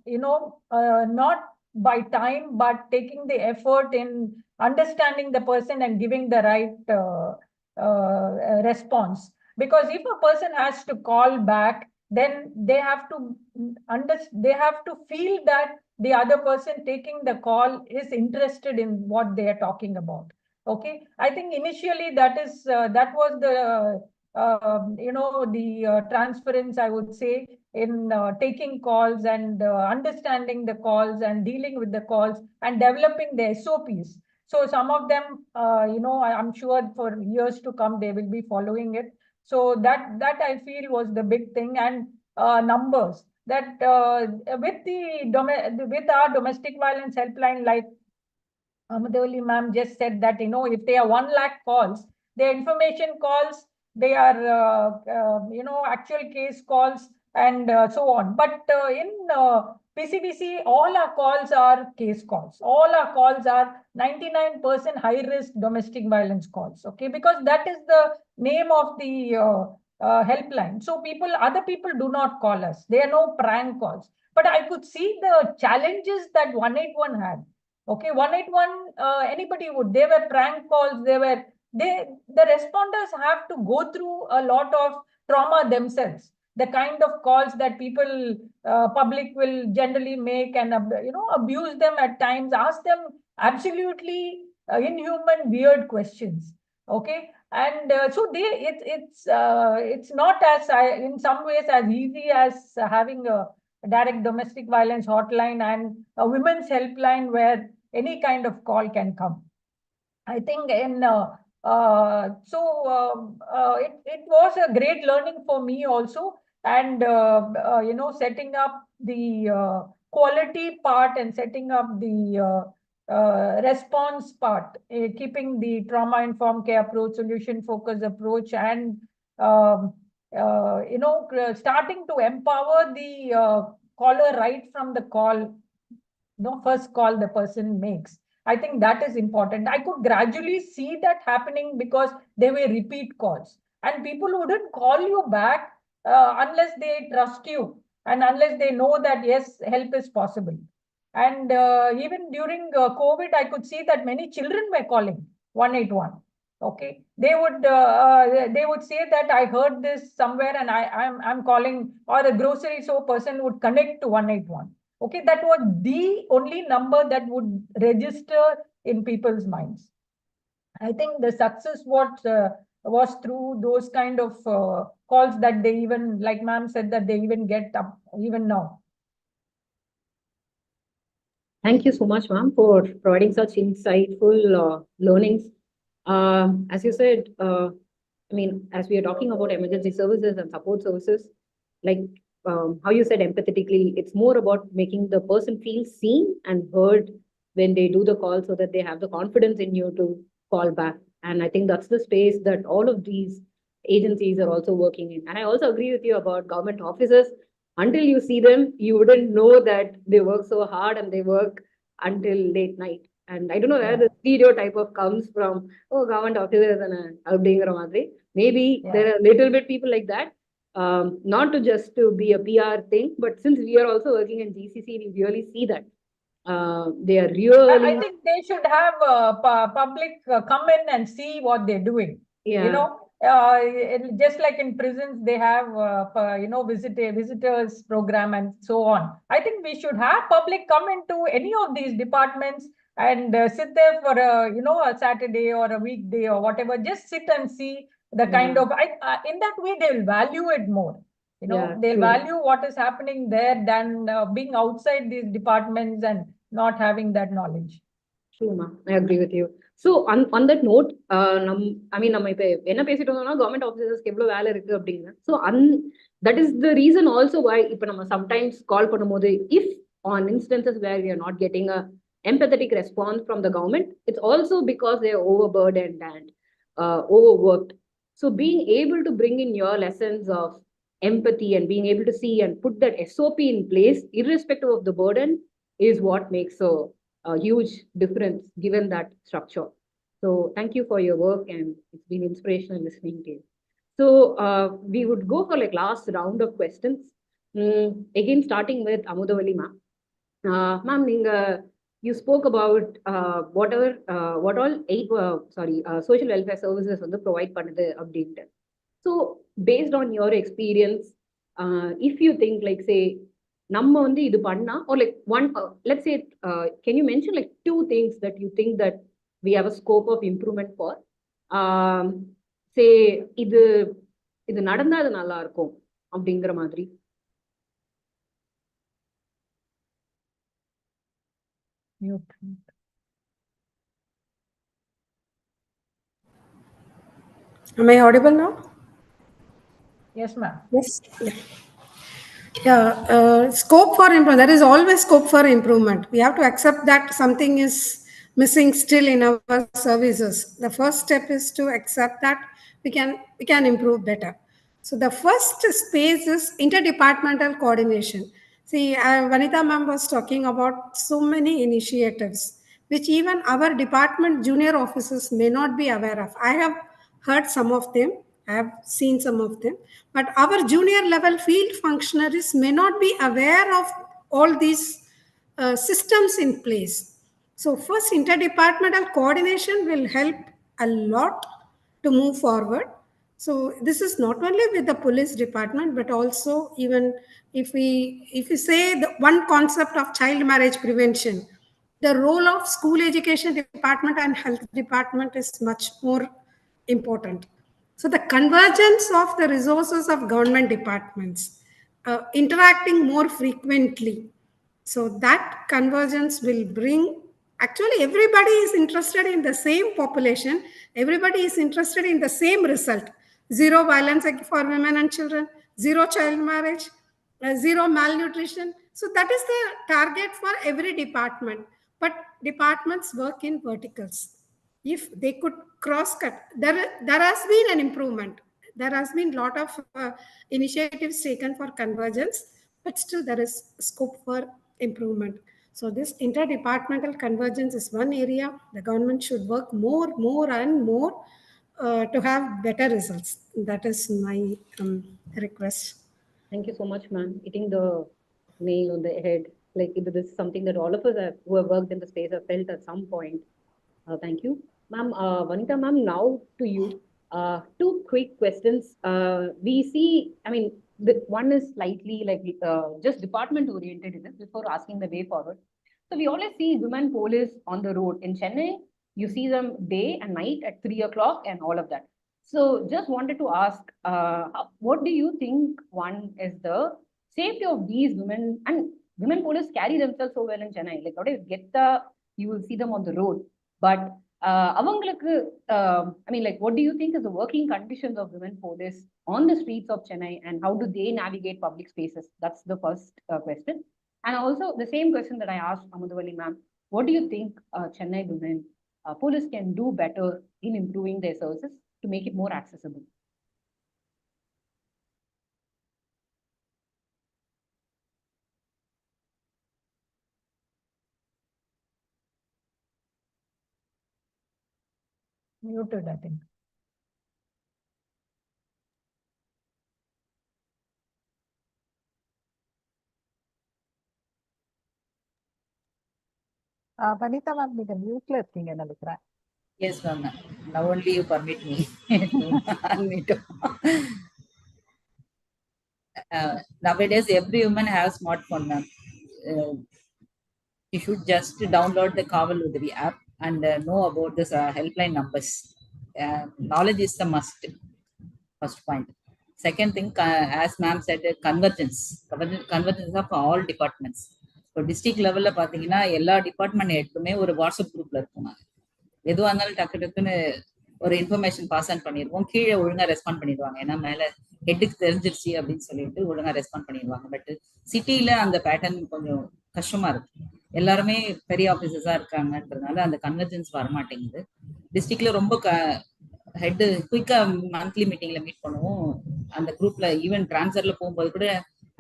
by time, but taking the effort in understanding the person and giving the right response. Because if a person has to call back, then they have to feel that the other person taking the call is interested in what they are talking about. Okay, I think initially that was the transference, I would say, in taking calls and understanding the calls and dealing with the calls and developing the SOPs. So some of them, I'm sure for years to come, they will be following it. So that I feel was the big thing. And numbers that with our domestic violence helpline, like Amadoli ma'am just said, that if they are 1 lakh calls, their information calls, they are actual case calls, and so on. But in PCBC, all our calls are case calls. All our calls are 99% high risk domestic violence calls. Okay, because that is the name of the helpline. So other people do not call us. There are no prank calls. But I could see the challenges that 181 had. Okay, 181, anybody would. They were prank calls. The responders have to go through a lot of trauma themselves. The kind of calls that people, public will generally make and abuse them at times, ask them absolutely inhuman, weird questions. Okay, and so it's not as in some ways as easy as having a direct domestic violence hotline and a women's helpline where any kind of call can come. I think it was a great learning for me also, and setting up the quality part and setting up the response part, keeping the trauma-informed care approach, solution-focused approach, and starting to empower the caller right from the call, first call the person makes. I think that is important. I could gradually see that happening because there were repeat calls, and people wouldn't call you back unless they trust you and unless they know that, yes, help is possible. And even during COVID, I could see that many children were calling 181. Okay, they would say that I heard this somewhere and I'm calling, or a grocery store person would connect to 181. Okay, that was the only number that would register in people's minds. I think the success what was through those kind of calls that they even, like ma'am said, that they even get up even now. Thank you so much, ma'am, for providing such insightful learnings. As you said, I mean, as we are talking about emergency services and support services, like how you said empathetically, it's more about making the person feel seen and heard when they do the call so that they have the confidence in you to call back. And I think that's the space that all of these agencies are also working in. And I also agree with you about government officers. Until you see them, you wouldn't know that they work so hard and they work until late night. And I don't know where the stereotype of comes from. Oh, government officers and அப்படிங்கிற மாதிரி. Maybe there are little bit people like that. Not to just to be a PR thing, but since we are also working in GCC, we really see that. They are really. I think they should have public come in and see what they're doing. Yeah. You know, just like in prisons, they have visitors program and so on. I think we should have public come into any of these departments and sit there for a Saturday or a weekday or whatever. Just sit and see the kind of. In that way, they will value it more. You know, they'll value what is happening there than being outside these departments and not having that knowledge. True, ma'am. I agree with you. So on that note, நம்ம இப்ப என்ன பேசிட்டு இருந்தோம்னா government ஆஃபீஸர்ஸ்க்கு எவ்வளவு வேலை இருக்கு அப்படிங்க. So that is the reason also why இப்ப நம்ம sometimes call பண்ணும்போது if on instances where we are not getting a empathetic response from the government, it's also because they are overburdened and overworked. So being able to bring in your lessons of empathy and being able to see and put that SOP in place, irrespective of the burden, is what makes a huge difference given that structure. So thank you for your work and it's been inspirational listening to you. So we would go for like last round of questions. Again, starting with Amudavali ma'am. Ma'am, you spoke about what all social welfare services வந்து provide பண்ணுது அப்படின்ட்டு. So based on your experience, if you think like say நம்ம வந்து இது பண்ணா or like one let's say can you mention like two things that you think that we have a scope of improvement for? Say இது நடந்தா அது நல்லா இருக்கும் அப்படிங்கிற மாதிரி. Am I audible now? Yes, ma'am. Yes. Yeah, scope for improvement. There is always scope for improvement. We have to accept that something is missing still in our services. The first step is to accept that we can improve better. So the first space is interdepartmental coordination. See, Vanita ma'am was talking about so many initiatives which even our department junior officers may not be aware of. I have heard some of them. I have seen some of them, but our junior level field functionaries may not be aware of all these systems in place. So first, interdepartmental coordination will help a lot to move forward. So this is not only with the police department, but also even if we say the one concept of child marriage prevention, the role of school education department and health department is much more important. So the convergence of the resources of government departments, interacting more frequently. So that convergence will bring, actually everybody is interested in the same population. Everybody is interested in the same result. Zero violence for women and children, zero child marriage, zero malnutrition. So that is the target for every department. But departments work in verticals. If they could cross-cut, there has been an improvement. There has been a lot of initiatives taken for convergence, but still there is scope for improvement. So this interdepartmental convergence is one area the government should work more and more to have better results. That is my request. Thank you so much, ma'am. Hitting the nail on the head. Like this is something that all of us who have worked in the space have felt at some point. Thank you. Ma'am, Vanita ma'am, now to you. Two quick questions. We see, I mean, the one is slightly like just department oriented in this before asking the way forward. So we always see women police on the road in Chennai. You see them day and night at 3 o'clock and all of that. So just wanted to ask, what do you think one is the safety of these women, and women police carry themselves so well in Chennai. Like, you will see them on the road. But avangalukku, I mean, like, what do you think is the working conditions of women police on the streets of Chennai, and how do they navigate public spaces? That's the first question. And also the same question that I asked Amudavali ma'am. What do you think Chennai women police can do better in improving their services to make it more accessible? Muted, I think. Vanita ma'am, நீங்க மியூட்ல இருக்கீங்கன்னு நினைக்கிறேன். Yes, ma'am. Now only you permit me to unmute. Nowadays, every woman has smartphone, ma'am. You should just download the Kaval Udari app and know about this helpline numbers. Knowledge is the must. First point. Second thing, as ma'am said, convergence of all departments. So district level பார்த்தீங்கன்னா எல்லா department ஹெட்டுமே ஒரு WhatsApp குரூப்ல இருக்கும். எதுவாக இருந்தாலும் டக்கு டக்குன்னு ஒரு இன்ஃபர்மேஷன் பாஸ் ஆன் பண்ணிடுவோம். கீழே ஒழுங்கா ரெஸ்பாண்ட் பண்ணிடுவாங்க. ஏன்னா மேல ஹெட்டுக்கு தெரிஞ்சிருச்சு அப்படின்னு சொல்லிட்டு ஒழுங்கா ரெஸ்பாண்ட் பண்ணிடுவாங்க. பட் சிட்டியில அந்த பேட்டர்ன் கொஞ்சம் கஷ்டமா இருக்கு. எல்லாருமே பெரிய ஆபீசர்ஸா இருக்காங்கன்றதுனால அந்த கன்வர்ஜென்ஸ் வரமாட்டேங்குது. டிஸ்ட்ரிக்ட்ல ரொம்ப ஹெட் குயிக்கா மந்த்லி மீட்டிங்ல மீட் பண்ணுவோம். அந்த குரூப்ல ஈவன் டிரான்ஸ்ஃபர்ல போகும்போது கூட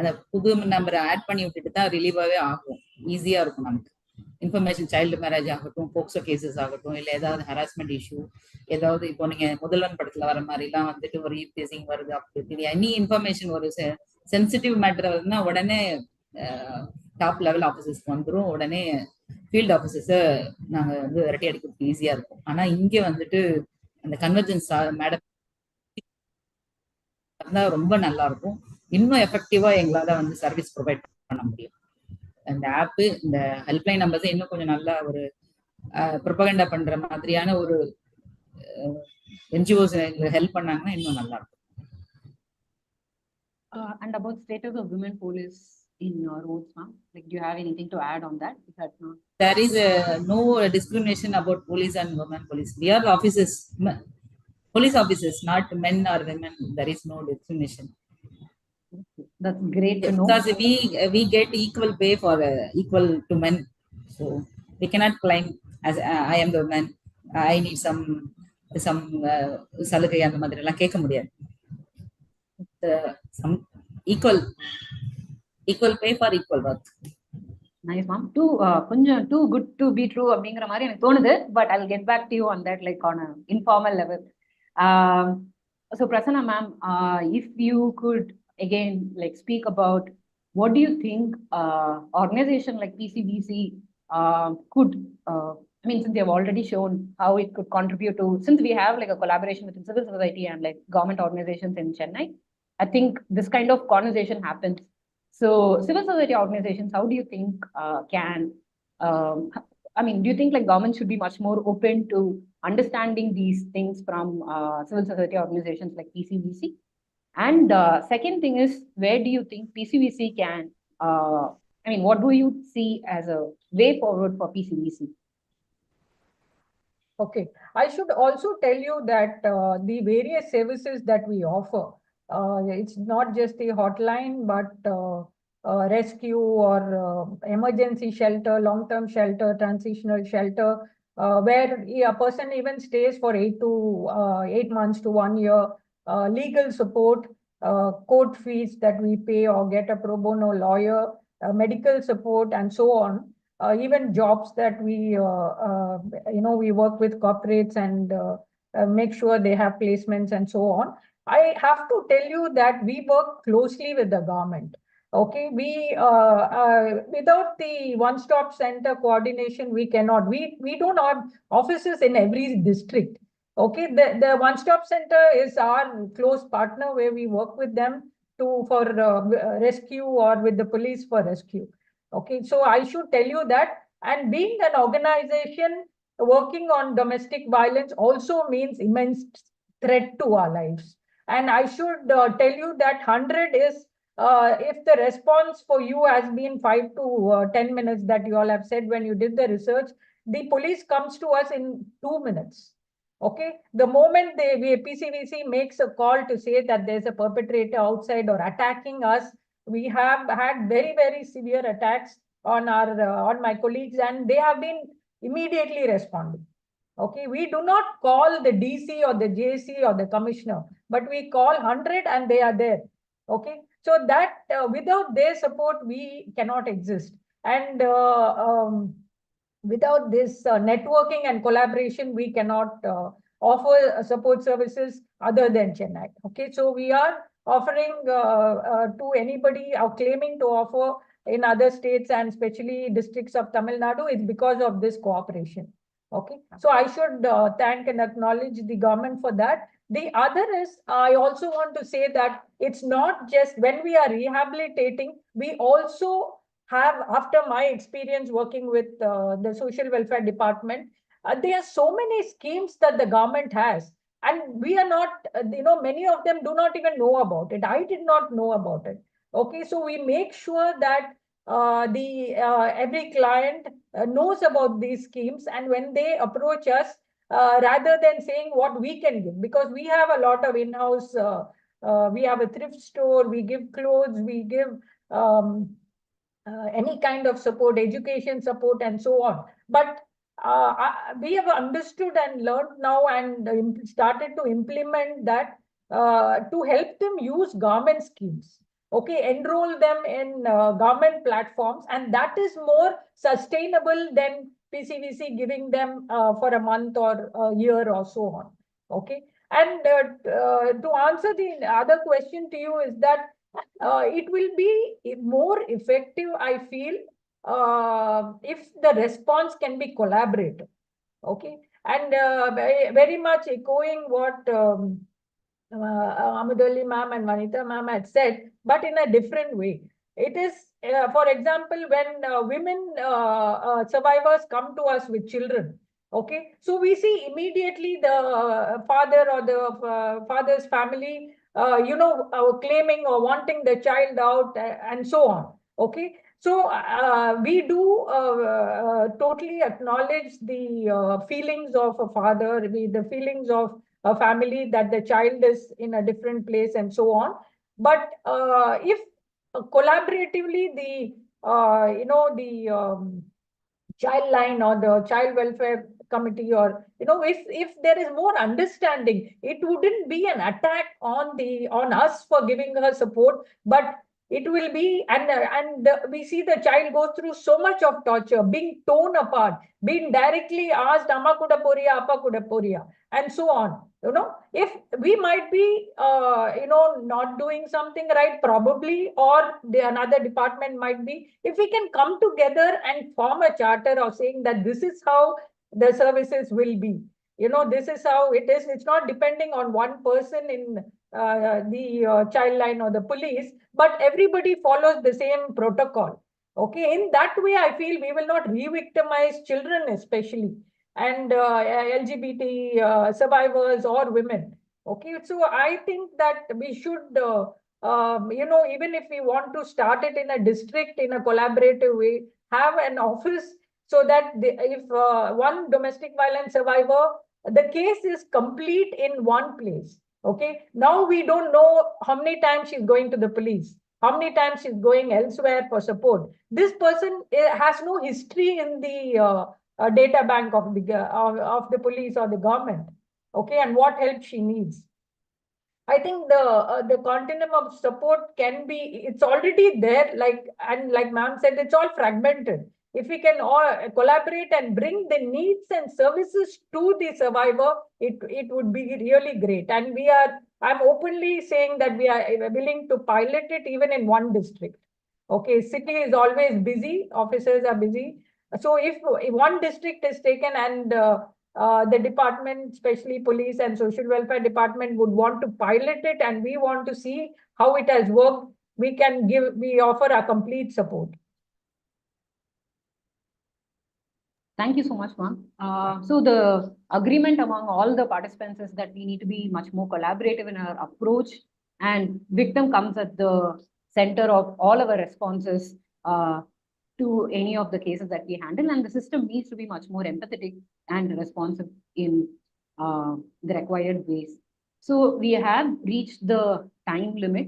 அந்த புது நம்பரை ஆட் பண்ணி விட்டுட்டு தான் ரிலீவாவே ஆகும். ஈஸியா இருக்கும் நமக்கு. இன்ஃபர்மேஷன் சைல்டு மேரேஜ் ஆகட்டும், போக்சோ கேசஸ் ஆகட்டும், இல்லை ஏதாவது ஹராஸ்மெண்ட் இஷ்யூ, ஏதாவது இப்போ நீங்க முதல்வன் படத்துல வர மாதிரி எல்லாம் வந்துட்டு ஒரு ஈவ்டீசிங் வருது, அப்படி எனி இன்ஃபர்மேஷன் ஒரு சென்சிட்டிவ் மேட்டர் வருதுன்னா உடனே டாப் லெவல் ஆஃபீஸர்ஸ்க்கு வந்துடும். உடனே ஃபீல்டு ஆஃபீஸர்ஸை நாங்க வந்து விரட்டி அடிக்கிறதுக்கு ஈஸியா இருக்கும். ஆனா இங்கே வந்துட்டு அந்த கன்வர்ஜென்ஸ் மேடம் ரொம்ப நல்லா இருக்கும். இன்னும் எஃபெக்டிவா எங்களால வந்து சர்வீஸ் ப்ரொவைட் பண்ண முடியும். இந்த ஆப்பு, இந்த ஹெல்ப்லைன் நம்பர்ஸ் இன்னும் கொஞ்சம் நல்லா ஒரு ப்ரொபகண்டா பண்ற மாதிரியான ஒரு என்ஜிஓஸ் ஹெல்ப் பண்ணாங்கன்னா இன்னும் நல்லா இருக்கும். And about status of women police in roads, ma'am? Like, do you have anything to add on that? Is that not? There is no discrimination about police and women police. We are officers, police officers, not men or women. There is no discrimination. That's great to know. Because we get equal pay for equal to men, so we cannot claim as I am the woman, I need some சலுகை அந்த மாதிரி எல்லாம் கேட்க முடியாது. Some equal pay for equal work. Nice, ma'am. கொஞ்சம் too good to be true அப்படிங்கிற மாதிரி எனக்கு தோணுது. But I'll get back to you on that, like on an informal level. So Prasanna ma'am, if you could again like speak about what do you think organization like PCBC could I mean, since they have already shown how it could contribute to, since we have like a collaboration with civil society and like government organizations in Chennai, I think this kind of conversation happens. So civil society organizations, how do you think I mean, do you think like government should be much more open to understanding these things from civil society organizations like PCBC? And second thing is, where do you think PCBC can, I mean, what do you see as a way forward for PCBC? Okay, I should also tell you that the various services that we offer, it's not just a hotline, but rescue or emergency shelter, long-term shelter, transitional shelter, where a person even stays for 8 months to 1 year, legal support, court fees that we pay or get a pro bono lawyer, medical support, and so on. Even jobs that we, we work with corporates and make sure they have placements and so on. I have to tell you that we work closely with the government. Okay, we without the one-stop center coordination, we cannot. We don't have offices in every district. Okay, the one-stop center is our close partner where we work with them for rescue or with the police for rescue. Okay, so I should tell you that. And being an organization working on domestic violence also means immense threat to our lives. And I should tell you that 100 is, if the response for you has been 5 to 10 minutes that you all have said when you did the research, the police comes to us in 2 minutes. Okay, the moment PCVC makes a call to say that there's a perpetrator outside or attacking us, we have had very, very severe attacks on on my colleagues, and they have been immediately responding. Okay, we do not call the DC or the JC or the commissioner, but we call 100 and they are there. Okay, so that without their support, we cannot exist. And without this networking and collaboration, we cannot offer support services other than Chennai. Okay, so we are offering to anybody or claiming to offer in other states and especially districts of Tamil Nadu is because of this cooperation. Okay, so I should thank and acknowledge the government for that. The other is, I also want to say that it's not just when we are rehabilitating, we also have, after my experience working with the social welfare department, there are so many schemes that the government has, and we are not, many of them do not even know about it. I did not know about it. Okay, so we make sure that every client knows about these schemes, and when they approach us, rather than saying what we can give, because we have a lot of in-house, we have a thrift store, we give clothes, we give any kind of support, education support, and so on. But we have understood and learned now and started to implement that to help them use government schemes. Okay, enroll them in government platforms, and that is more sustainable than PCVC giving them for a month or a year or so on. Okay, and to answer the other question to you is that it will be more effective, I feel, if the response can be collaborative. Okay, and very much echoing what Amadoli ma'am and Vanita ma'am had said, but in a different way. It is, for example, when women survivors come to us with children. Okay, so we see immediately the father or the father's family, claiming or wanting the child out and so on. Okay, so we do totally acknowledge the feelings of a father, the feelings of a family, that the child is in a different place and so on. But if collaboratively the child line or the child welfare committee, or if there is more understanding, it wouldn't be an attack on us for giving her support, but it will be, and we see the child go through so much of torture, being torn apart, being directly asked, Amma kuda poriya, Appa kuda poriya, and so on. If we might be, not doing something right, probably, or another department might be, if we can come together and form a charter of saying that this is how the services will be. This is how it is. It's not depending on one person in the child line or the police, but everybody follows the same protocol. Okay, in that way, I feel we will not re-victimize children, especially, and LGBT survivors or women. Okay, so I think that we should, even if we want to start it in a district in a collaborative way, have an office so that if one domestic violence survivor, the case is complete in one place. Okay, now we don't know how many times she's going to the police, how many times she's going elsewhere for support. This person has no history in the data bank of the police or the government. Okay, and what help she needs. I think the continuum of support can be, it's already there, like ma'am said, it's all fragmented. If we can all collaborate and bring the needs and services to the survivor, it would be really great. And I'm openly saying that we are willing to pilot it even in one district. Okay, city is always busy, officers are busy. So if one district is taken and the department, especially police and social welfare department, would want to pilot it and we want to see how it has worked, we offer our complete support. Thank you so much, ma'am. So the agreement among all the participants is that we need to be much more collaborative in our approach, and victim comes at the center of all our responses to any of the cases that we handle, and the system needs to be much more empathetic and responsive in the required ways. So we have reached the time limit,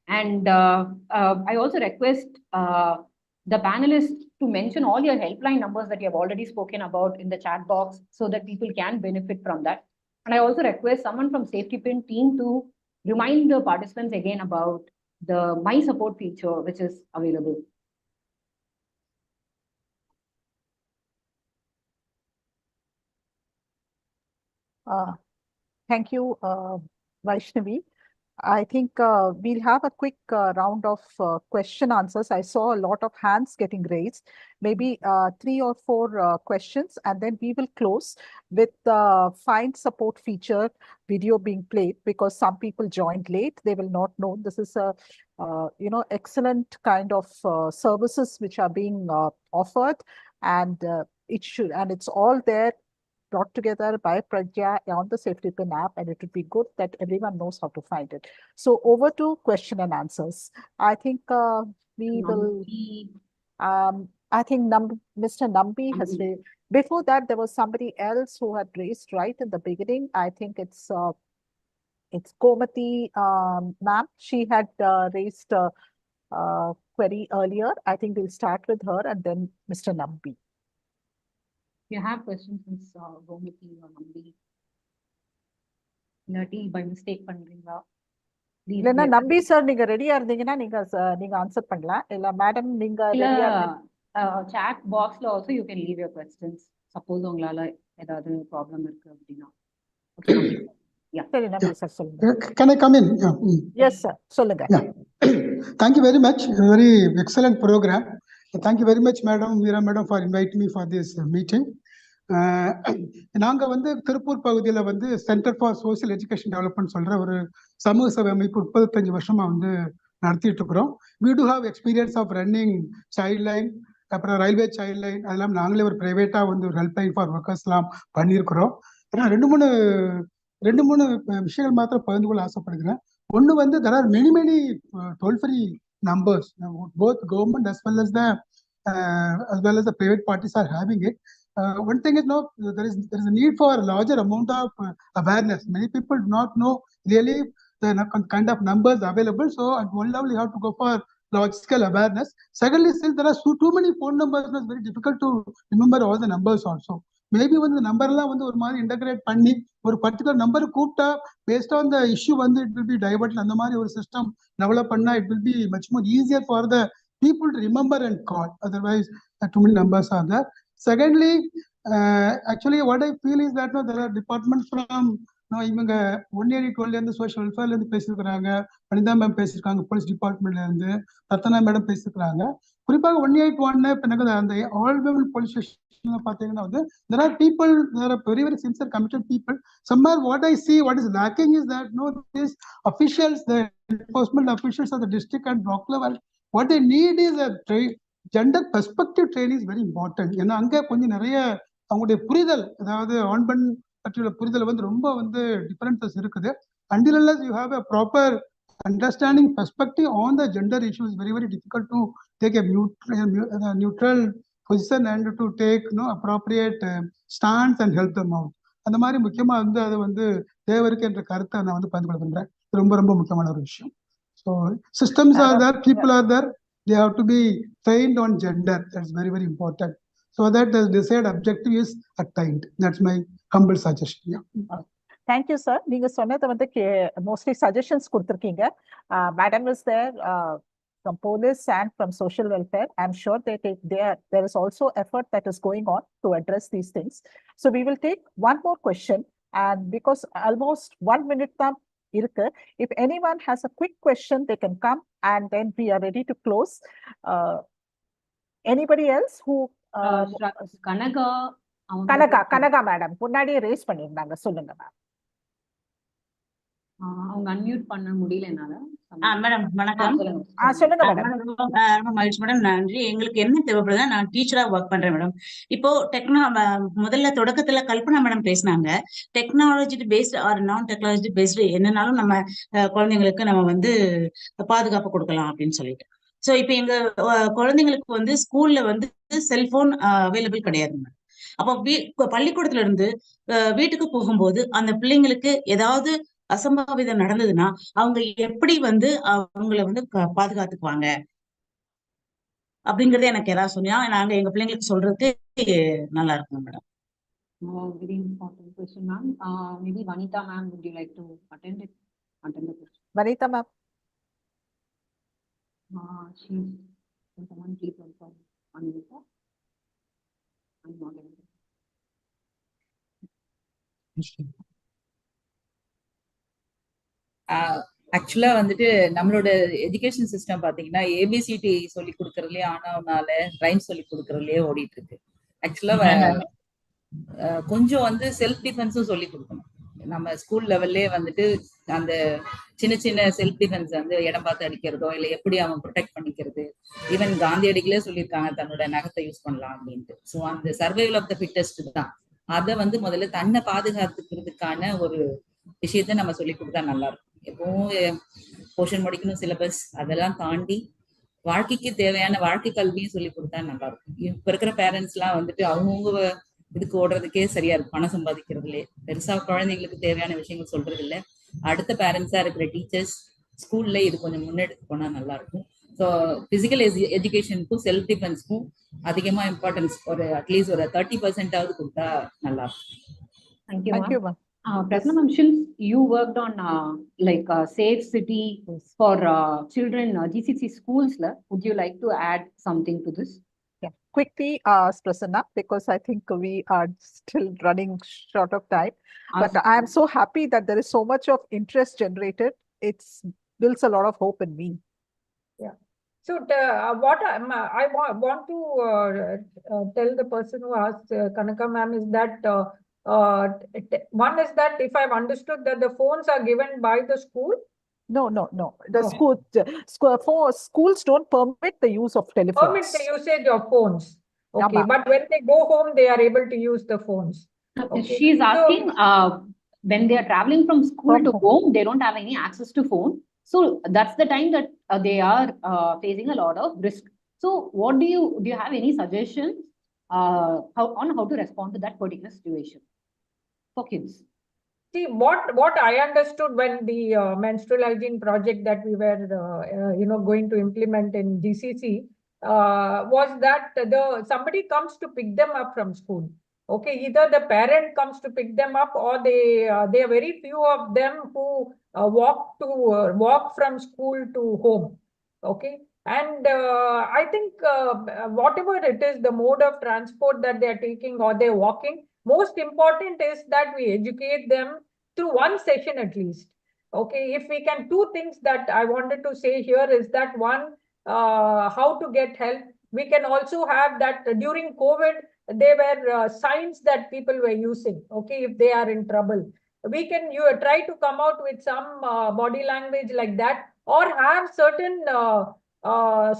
and I also request the panelists to mention all your helpline numbers that you have already spoken about in the chat box so that people can benefit from that. And I also request someone from Safety Pin team to remind the participants again about the My Support feature, which is available. Thank you, Vaishnavi. I think we'll have a quick round of question answers. I saw a lot of hands getting raised, maybe 3 or 4 questions, and then we will close with the Find Support feature video being played, because some people joined late. They will not know. This is a excellent kind of services which are being offered, and it's all there, brought together by Prajanya on the Safety Pin app, and it would be good that everyone knows how to find it. So over to question and answers. I think we will. I think Mr. Nambi has raised. Before that, there was somebody else who had raised right in the beginning. I think it's Komati ma'am. She had raised a query earlier. I think we'll start with her and then Mr. Nambi. If you have questions, Ms. Gomiti or Nambi, இல்லாட்டி by mistake பண்றீங்களா? இல்லைன்னா நம்பி sir நீங்க ரெடியா இருந்தீங்கன்னா நீங்க answer பண்ணலாம். இல்ல மேடம் நீங்க ரெடியா chat boxல also you can leave your questions. Suppose உங்களால ஏதாவது ப்ராப்ளம் இருக்கு அப்படின்னா. Okay, Nambi. Yeah. சரி நம்பி சார் சொல்லுங்க. Can I come in? Yes sir, சொல்லுங்க. Thank you very much. Very excellent program. Thank you very much, Madam Meera Madam, for inviting me for this meeting. நாங்க வந்து திருப்பூர் பகுதியில் வந்து centre for social education development சொல்ற ஒரு சமூக சேவை அமைப்பு 35 வருஷமா வந்து நடத்திட்டு இருக்கிறோம். We do have experience of running child line, அப்புறம் ரயில்வே சைல்ட் லைன், அதெல்லாம் நாங்களே ஒரு பிரைவேட்டா வந்து ஒரு ஹெல்ப் லைன் ஃபார் ஒர்க்கர்ஸ் எல்லாம் பண்ணியிருக்கிறோம். ஆனால் ரெண்டு மூணு விஷயங்கள் மாத்திரம் பகிர்ந்து கொள்ள ஆசைப்படுகிறேன். ஒன்று வந்து there are many toll free numbers, both government as well as the private parties are having it. One thing is, there is a need for a larger amount of awareness. Many people do not know really the kind of numbers available. So at one level, you have to go for large scale awareness. Secondly, since there are too many phone numbers, it's very difficult to remember all the numbers also. Maybe when the number வந்து ஒரு மாதிரி integrate பண்ணி ஒரு particular number கூப்பிட்டா based on the issue வந்து it will be diverted. அந்த மாதிரி ஒரு சிஸ்டம் டெவலப் பண்ணா it will be much more easier for the people to remember and call. Otherwise, too many numbers are there. Secondly, actually what I feel is that there are departments from இவங்க 182 இருந்து social வெல்ஃபேர்ல இருந்து பேசியிருக்கிறாங்க, Vanitha ma'am பேசியிருக்காங்க, police டிபார்ட்மெண்ட்ல இருந்து Ratna madam பேசியிருக்கிறாங்க. குறிப்பாக 181 இப்ப எனக்கு அந்த ஆல் விமன் போலீஸ் ஸ்டேஷன்ல பாத்தீங்கன்னா வந்து there are people, there are very sincere committed people. Somewhere what I see, what is lacking is that these officials, the enforcement officials of the district and block level, what they need is a gender perspective training is very important. ஏன்னா அங்கே கொஞ்சம் நிறைய அவங்களுடைய புரிதல், அதாவது ஆண் பெண் பற்றியுள்ள புரிதல் வந்து ரொம்ப வந்து டிஃபரன்சஸ் இருக்குது. Until unless you have a proper understanding perspective on the gender issue, is very difficult to take a neutral position and to take appropriate stance and help them out. அந்த மாதிரி முக்கியமா வந்து அது வந்து தேவருக்கு என்ற கருத்தை நான் வந்து பகிர்ந்து கொள்ள பண்றேன். ரொம்ப முக்கியமான ஒரு விஷயம். So systems are there, people are there. They have to be trained on gender. That's very important, so that the desired objective is attained. That's my humble suggestion. Yeah. Thank you, sir. நீங்க சொன்னது வந்து mostly suggestions கொடுத்திருக்கீங்க. Madam is there from police and from social welfare. I'm sure there is also effort that is going on to address these things. So we will take one more question, and because almost 1 minute tam இருக்கு, if anyone has a quick question, they can come, and then we are ready to close. Anybody else who Kanaka madam முன்னாடியே race பண்ணிருந்தாங்க, சொல்லுங்க ma'am. அவங்க unmute பண்ண முடியல என்னால. Madam வணக்கம். சொல்லுங்க மேடம். மேடம் ரொம்ப மகிழ்ச்சி மேடம். நன்றி. எங்களுக்கு என்ன தேவைப்படுதா, நான் டீச்சரா ஒர்க் பண்றேன் மேடம். இப்போ முதல்ல தொடக்கத்துல கல்பனா மேடம் பேசினாங்க, டெக்னாலஜி பேஸ்டு ஆர் நான் டெக்னாலஜி பேஸ்டு என்னன்னாலும் நம்ம குழந்தைங்களுக்கு நம்ம வந்து பாதுகாப்பு கொடுக்கலாம் அப்படின்னு சொல்லிட்டு. சோ இப்ப எங்க குழந்தைங்களுக்கு வந்து ஸ்கூல்ல வந்து செல்போன் அவைலபிள் கிடையாது. அப்போ பள்ளிக்கூடத்துல இருந்து வீட்டுக்கு போகும்போது அந்த பிள்ளைங்களுக்கு ஏதாவது அசம்பாவிதம் நடந்ததுன்னா அவங்க எப்படி வந்து அவங்கள வந்து பாதுகாத்துக்குவாங்க அப்படிங்கறத எனக்கு ஏதாவது சொன்னா நாங்க எங்க பிள்ளைங்களுக்கு சொல்றதுக்கு நல்லா இருக்கும் madam. Very important question, ma'am. Maybe Vanita ma'am, would you like to attend the question? Vanita ma'am. She's someone please also unmute her. I'm not able to. ஆக்சுவலா வந்துட்டு நம்மளோட எஜுகேஷன் சிஸ்டம் பாத்தீங்கன்னா ஏபிசிடி சொல்லி கொடுக்கறதுலயே ஆனவனால ரைம் சொல்லி கொடுக்கறதுலயே ஓடிட்டு இருக்கு. ஆக்சுவலா கொஞ்சம் வந்து செல்ஃப் டிஃபென்ஸும் சொல்லி கொடுக்கணும். நம்ம ஸ்கூல் லெவல்லே வந்துட்டு அந்த சின்ன சின்ன செல்ஃப் டிஃபென்ஸ் வந்து இடம் பார்த்து அடிக்கிறதோ இல்லை எப்படி அவன் ப்ரொடெக்ட் பண்ணிக்கிறது, ஈவன் காந்தியடிகளே சொல்லியிருக்காங்க தன்னோட நகத்தை யூஸ் பண்ணலாம் அப்படின்ட்டு. ஸோ அந்த சர்வைவல் ஆஃப் த ஃபிட்டஸ்ட் தான். அதை வந்து முதல்ல தன்னை பாதுகாத்துக்கிறதுக்கான ஒரு விஷயத்த நம்ம சொல்லி கொடுத்தா நல்லா இருக்கும். எப்பவும் போர்ஷன் முடிக்கணும், சிலபஸ் அதெல்லாம் தாண்டி வாழ்க்கைக்கு தேவையான வாழ்க்கை கல்வியும் சொல்லி கொடுத்தா நல்லா இருக்கும். இப்ப இருக்கிற பேரண்ட்ஸ் எல்லாம் வந்துட்டு அவங்கவுங்க இதுக்கு ஓடுறதுக்கே சரியா இருக்கு, பணம் சம்பாதிக்கிறதுலே பெருசா குழந்தைங்களுக்கு தேவையான விஷயங்கள் சொல்றது இல்லை. அடுத்த பேரண்ட்ஸா இருக்கிற டீச்சர்ஸ் ஸ்கூல்ல இது கொஞ்சம் முன்னெடுத்து போனா நல்லா இருக்கும். ஸோ பிசிக்கல் எஜுகேஷனுக்கும் செல்ஃப் டிஃபென்ஸ்க்கும் அதிகமா இம்பார்ட்டன்ஸ் ஒரு அட்லீஸ்ட் ஒரு 30% கொடுத்தா நல்லா இருக்கும். Thank you, ma'am. Prajanya ma'am, since you worked on like safe city for children GCC schools, would you like to add something to this? Yeah, quickly, Prasanna, because I think we are still running short of time. But I am so happy that there is so much of interest generated. It builds a lot of hope in me. Yeah. So what I want to tell the person who asked Kanaka ma'am is that one is that if I've understood that the phones are given by the school. No. The schools don't permit the use of telephones. Permit the usage of phones. Okay, but when they go home, they are able to use the phones. Okay. She's asking when they are traveling from school to home, they don't have any access to phone. So that's the time that they are facing a lot of risk. So what do you have any suggestions on how to respond to that particular situation for kids? See, what I understood when the menstrual hygiene project that we were going to implement in GCC was that somebody comes to pick them up from school. Okay, either the parent comes to pick them up, or there are very few of them who walk from school to home. Okay, and I think whatever it is, the mode of transport that they are taking or they're walking, most important is that we educate them through one session at least. Okay, if we can, two things that I wanted to say here is that one, how to get help. We can also have that during COVID, there were signs that people were using. Okay, if they are in trouble, we can try to come out with some body language like that, or have certain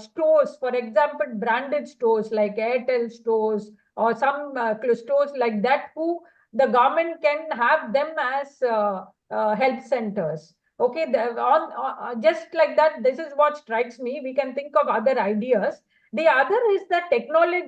stores, for example, branded stores like Airtel stores or some stores like that, who the government can have them as health centers. Okay, just like that, this is what strikes me. We can think of other ideas. The other is that technology